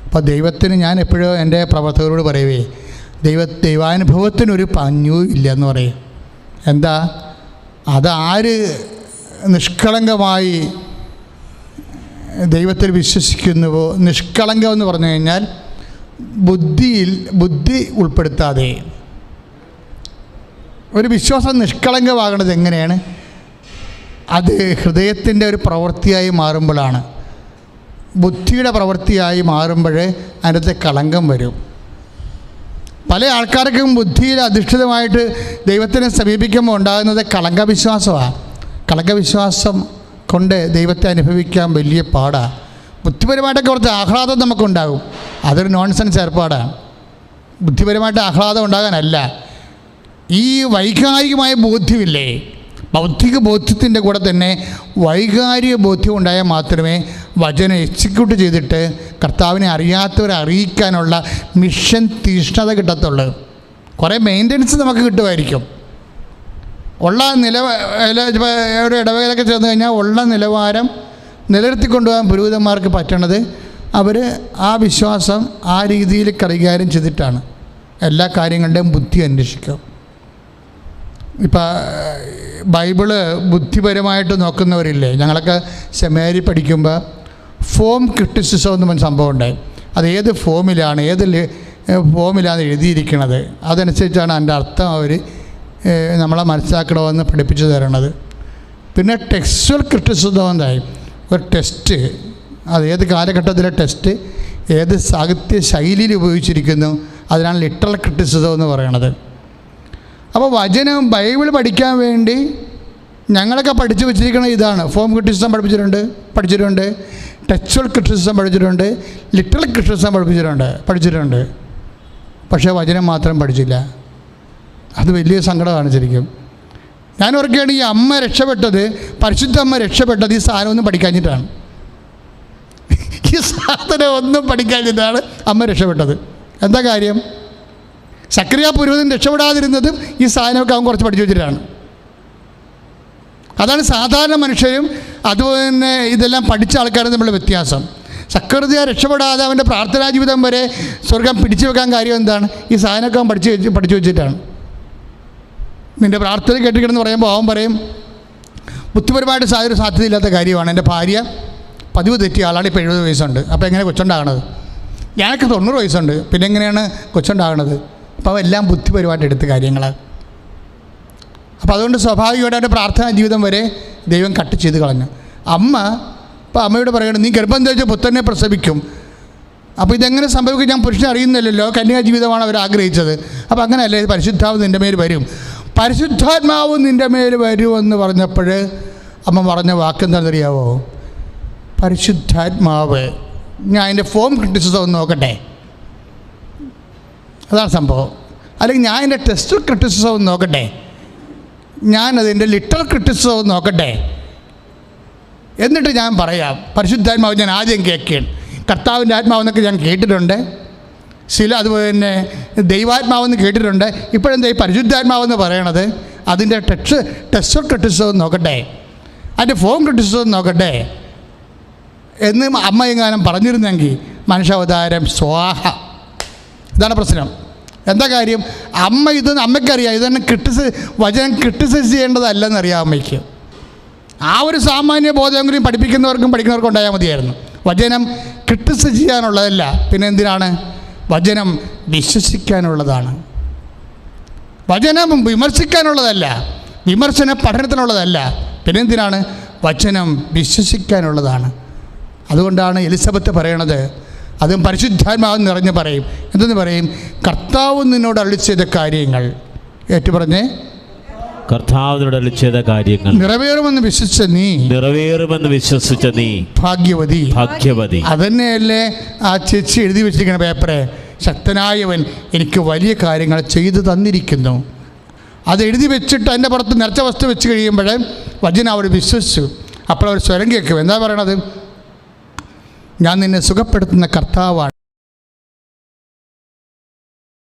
അപ്പോൾ ദൈവത്തിന് ഞാൻ എപ്പോഴും എൻ്റെ പ്രവർത്തകരോട് പറയുവേ, ദൈവാനുഭവത്തിനൊരു പഞ്ഞും ഇല്ലയെന്ന് പറയും. എന്താ? അതാര് നിഷ്കളങ്കമായി ദൈവത്തിൽ വിശ്വസിക്കുന്നുവോ, നിഷ്കളങ്കം എന്ന് പറഞ്ഞു കഴിഞ്ഞാൽ ബുദ്ധി ഉൾപ്പെടുത്താതെ ഒരു വിശ്വാസം നിഷ്കളങ്കമാകണത് എങ്ങനെയാണ്? അത് ഹൃദയത്തിൻ്റെ ഒരു പ്രവൃത്തിയായി മാറുമ്പോഴാണ്. ബുദ്ധിയുടെ പ്രവൃത്തിയായി മാറുമ്പോൾ അതിനകത്ത് കളങ്കം വരും. പല ആൾക്കാർക്കും ബുദ്ധിയിൽ അധിഷ്ഠിതമായിട്ട് ദൈവത്തിനെ സമീപിക്കുമ്പോൾ ഉണ്ടാകുന്നത് കളങ്കവിശ്വാസമാണ്. കളങ്കവിശ്വാസം കൊണ്ട് ദൈവത്തെ അനുഭവിക്കാൻ വലിയ പാടാണ്. ബുദ്ധിപരമായിട്ടൊക്കെ കുറച്ച് ആഹ്ലാദം നമുക്കുണ്ടാകും. അതൊരു നോൺസെൻസ് ഏർപ്പാടാണ്. ബുദ്ധിപരമായിട്ട് ആഹ്ലാദം ഉണ്ടാകാനല്ല, ഈ വൈകാരികമായ ബോധ്യമില്ലേ, ബൗദ്ധിക ബോധ്യത്തിൻ്റെ കൂടെ തന്നെ വൈകാരിക ബോധ്യം ഉണ്ടായാൽ മാത്രമേ വചനം എക്സിക്യൂട്ട് ചെയ്തിട്ട് കർത്താവിനെ അറിയാത്തവരെ അറിയിക്കാനുള്ള മിഷൻ തീഷ്ണത കിട്ടത്തുള്ളൂ. കുറേ മെയിൻ്റനൻസ് നമുക്ക് കിട്ടുമായിരിക്കും. ഉള്ള ഒരു ഇടവേളയൊക്കെ ചേർന്ന് കഴിഞ്ഞാൽ ഉള്ള നിലവാരം നിലനിർത്തിക്കൊണ്ടുപോകാൻ പുരോഹിതന്മാർക്ക് പറ്റണത് അവർ ആ വിശ്വാസം ആ രീതിയിൽ കൈകാര്യം ചെയ്തിട്ടാണ് എല്ലാ കാര്യങ്ങളുടെയും ബുദ്ധി അന്വേഷിക്കും. ഇപ്പം ബൈബിള് ബുദ്ധിപരമായിട്ട് നോക്കുന്നവരില്ലേ, ഞങ്ങളൊക്കെ സെമിനാരി പഠിക്കുമ്പോൾ ഫോം ക്രിറ്റിസിസം എന്ന് പറഞ്ഞ സംഭവം ഉണ്ടായി. അത് ഏത് ഫോമിലാണ് ഫോമിലാണ് എഴുതിയിരിക്കുന്നത് അതനുസരിച്ചാണ് അതിൻ്റെ അർത്ഥം അവർ നമ്മളെ മനസ്സിലാക്കണമെന്ന് പഠിപ്പിച്ചു തരണത്. പിന്നെ ടെക്സ്ച്വൽ ക്രിറ്റിസിസം എന്തായി, ഒരു ടെസ്റ്റ്, അത് ഏത് കാലഘട്ടത്തിലെ ടെസ്റ്റ് ഏത് സാഹിത്യ ശൈലിയിൽ ഉപയോഗിച്ചിരിക്കുന്നു, അതിനാണ് ലിറ്ററൽ ക്രിറ്റിസിസം എന്ന് പറയണത്. അപ്പോൾ വചനം ബൈബിൾ പഠിക്കാൻ വേണ്ടി ഞങ്ങളൊക്കെ പഠിച്ചു വെച്ചിരിക്കുന്നത് ഇതാണ്. ഫോം ക്രിറ്റിസിസം പഠിച്ചിട്ടുണ്ട്, ടെക്സ്ച്വൽ ക്രിറ്റിസിസം പഠിച്ചിട്ടുണ്ട്, ലിറ്ററൽ ക്രിറ്റിസിസം പഠിച്ചിട്ടുണ്ട്. പക്ഷേ വചനം മാത്രം പഠിച്ചില്ല. അത് വലിയ സങ്കടമാണ് ശരിക്കും. ഞാൻ ഓർക്കുകയാണ്, ഈ അമ്മ രക്ഷപ്പെട്ടത്, പരിശുദ്ധ അമ്മ രക്ഷപ്പെട്ടത് ഈ സാധനമൊന്നും പഠിക്കാഞ്ഞിട്ടാണ്. ഈ സാധനം ഒന്നും പഠിക്കാഞ്ഞിട്ടാണ് അമ്മ രക്ഷപ്പെട്ടത്. എന്താ കാര്യം? സക്കറിയ പുരോഹിതൻ രക്ഷപ്പെടാതിരുന്നതും ഈ സാധനമൊക്കെ അവൻ കുറച്ച് പഠിച്ചു വെച്ചിട്ടാണ്. അതാണ് സാധാരണ മനുഷ്യരും അതുപോലെ തന്നെ ഇതെല്ലാം പഠിച്ച ആൾക്കാരും തമ്മിലുള്ള വ്യത്യാസം. സക്കറിയ രക്ഷപ്പെടാതെ അവൻ്റെ പ്രാർത്ഥനാ ജീവിതം വരെ സ്വർഗം പിടിച്ചു വെക്കാൻ കാര്യം എന്താണ്? ഈ സാധനമൊക്കെ അവൻ പഠിച്ചു വെച്ചിട്ടാണ്. നിൻ്റെ പ്രാർത്ഥന കേട്ടിരിക്കണമെന്ന് പറയുമ്പോൾ അവൻ പറയും, ബുദ്ധിപരമായിട്ട് സാധ്യതയില്ലാത്ത കാര്യമാണ്. എൻ്റെ ഭാര്യ പതിവ് തെറ്റിയ ആളാണ്, ഇപ്പോൾ 70 വയസ്സുണ്ട്, അപ്പോൾ എങ്ങനെ കൊച്ചുണ്ടാകണത്? ഞങ്ങൾക്ക് 90 വയസ്സുണ്ട്, പിന്നെ എങ്ങനെയാണ് കൊച്ചുണ്ടാകണത്? അപ്പോൾ എല്ലാം ബുദ്ധിപരമായിട്ട് എടുത്ത കാര്യങ്ങൾ. അപ്പോൾ അതുകൊണ്ട് സ്വാഭാവികമായിട്ട് പ്രാർത്ഥനാ ജീവിതം വരെ ദൈവം കട്ട് ചെയ്ത് കളഞ്ഞു. ഇപ്പോൾ അമ്മയോട് പറയണം, നീ ഗർഭം ധരിച്ച പുത്രനെ പ്രസവിക്കും. അപ്പോൾ ഇതെങ്ങനെ സംഭവിക്കും? ഞാൻ പുരുഷനെ അറിയുന്നില്ലല്ലോ, കന്യാ ജീവിതമാണ് അവർ ആഗ്രഹിച്ചത്. അപ്പോൾ അങ്ങനെയല്ലേ, പരിശുദ്ധാവ് നിൻ്റെ മേൽ വരും. പരിശുദ്ധാത്മാവ് നിൻ്റെ മേൽ വരുമെന്ന് പറഞ്ഞപ്പോൾ അമ്മ പറഞ്ഞ വാക്കെന്താണെന്നറിയാവോ? പരിശുദ്ധാത്മാവ്. ഞാൻ അതിൻ്റെ ഫോം ക്രിറ്റിസിസം ഒന്ന് നോക്കട്ടെ, അതാണ് സംഭവം. അല്ലെങ്കിൽ ഞാൻ എൻ്റെ ടെസ്റ്റ് ക്രിറ്റിസിസം ഒന്ന് നോക്കട്ടെ, ഞാനതിൻ്റെ ലിറ്ററൽ ക്രിറ്റിസിസം ഒന്ന് നോക്കട്ടെ, എന്നിട്ട് ഞാൻ പറയാം. പരിശുദ്ധാത്മാവ് ഞാൻ ആദ്യം കേൾക്കുകയാണ്. കർത്താവിൻ്റെ ആത്മാവെന്നൊക്കെ ഞാൻ കേട്ടിട്ടുണ്ട്, അതുപോലെ തന്നെ ദൈവാത്മാവെന്ന് കേട്ടിട്ടുണ്ട്. ഇപ്പോഴെന്താ ഈ പരിശുദ്ധാത്മാവെന്ന് പറയണത്? അതിൻ്റെ ടെസ്റ്റ് ക്രിറ്റിസിസം നോക്കട്ടെ, അതിൻ്റെ ഫോം ക്രിറ്റിസിസം നോക്കട്ടെ എന്ന് അമ്മ എങ്ങാനും പറഞ്ഞിരുന്നെങ്കിൽ മനുഷ്യാവതാരം സ്വാഹ. ഇതാണ് പ്രശ്നം. എന്താ കാര്യം? അമ്മയ്ക്കറിയാം ഇതൊന്നും വചനം ക്രിട്ടിസൈസ് ചെയ്യേണ്ടതല്ലെന്നറിയാം അമ്മയ്ക്ക്. ആ ഒരു സാമാന്യ ബോധമെങ്കിലും പഠിക്കുന്നവർക്കും ഉണ്ടായാൽ മതിയായിരുന്നു. വചനം ക്രിട്ടിസൈസ് ചെയ്യാനുള്ളതല്ല, പിന്നെ എന്തിനാണ്? വചനം വിശ്വസിക്കാനുള്ളതാണ്. വചനം വിമർശിക്കാനുള്ളതല്ല, വിമർശന പഠനത്തിനുള്ളതല്ല, പിന്നെ എന്തിനാണ്? വചനം വിശ്വസിക്കാനുള്ളതാണ്. അതുകൊണ്ടാണ് എലിസബത്ത് പറയണത്, അതും പരിശുദ്ധാത്മാവ് നിറഞ്ഞ് പറയും. എന്തെന്ന് പറയും? കർത്താവ് നിന്നോട് അരുളി ചെയ്ത കാര്യങ്ങൾ ഏറ്റുപറഞ്ഞേ, കർത്താവിനോട് അരുളി ചെയ്ത കാര്യങ്ങൾ നിറവേറുമെന്ന് വിശ്വസിച്ച നീ ഭാഗ്യവതി. അതന്നെയല്ലേ ആ ചേച്ചി എഴുതി വെച്ചിരിക്കുന്ന പേപ്പറെ, ശക്തനായവൻ എനിക്ക് വലിയ കാര്യങ്ങൾ ചെയ്തു തന്നിരിക്കുന്നു. അത് എഴുതി വെച്ചിട്ട് അതിൻ്റെ പുറത്ത് നിറച്ച വസ്തു വെച്ച് കഴിയുമ്പോൾ വചനം അവർ വിശ്വസിച്ചു. അപ്പോൾ അവർ സ്വരം കേൾക്കും. എന്താ പറയണത്? ഞാൻ നിന്നെ സുഖപ്പെടുത്തുന്ന കർത്താവാണ്.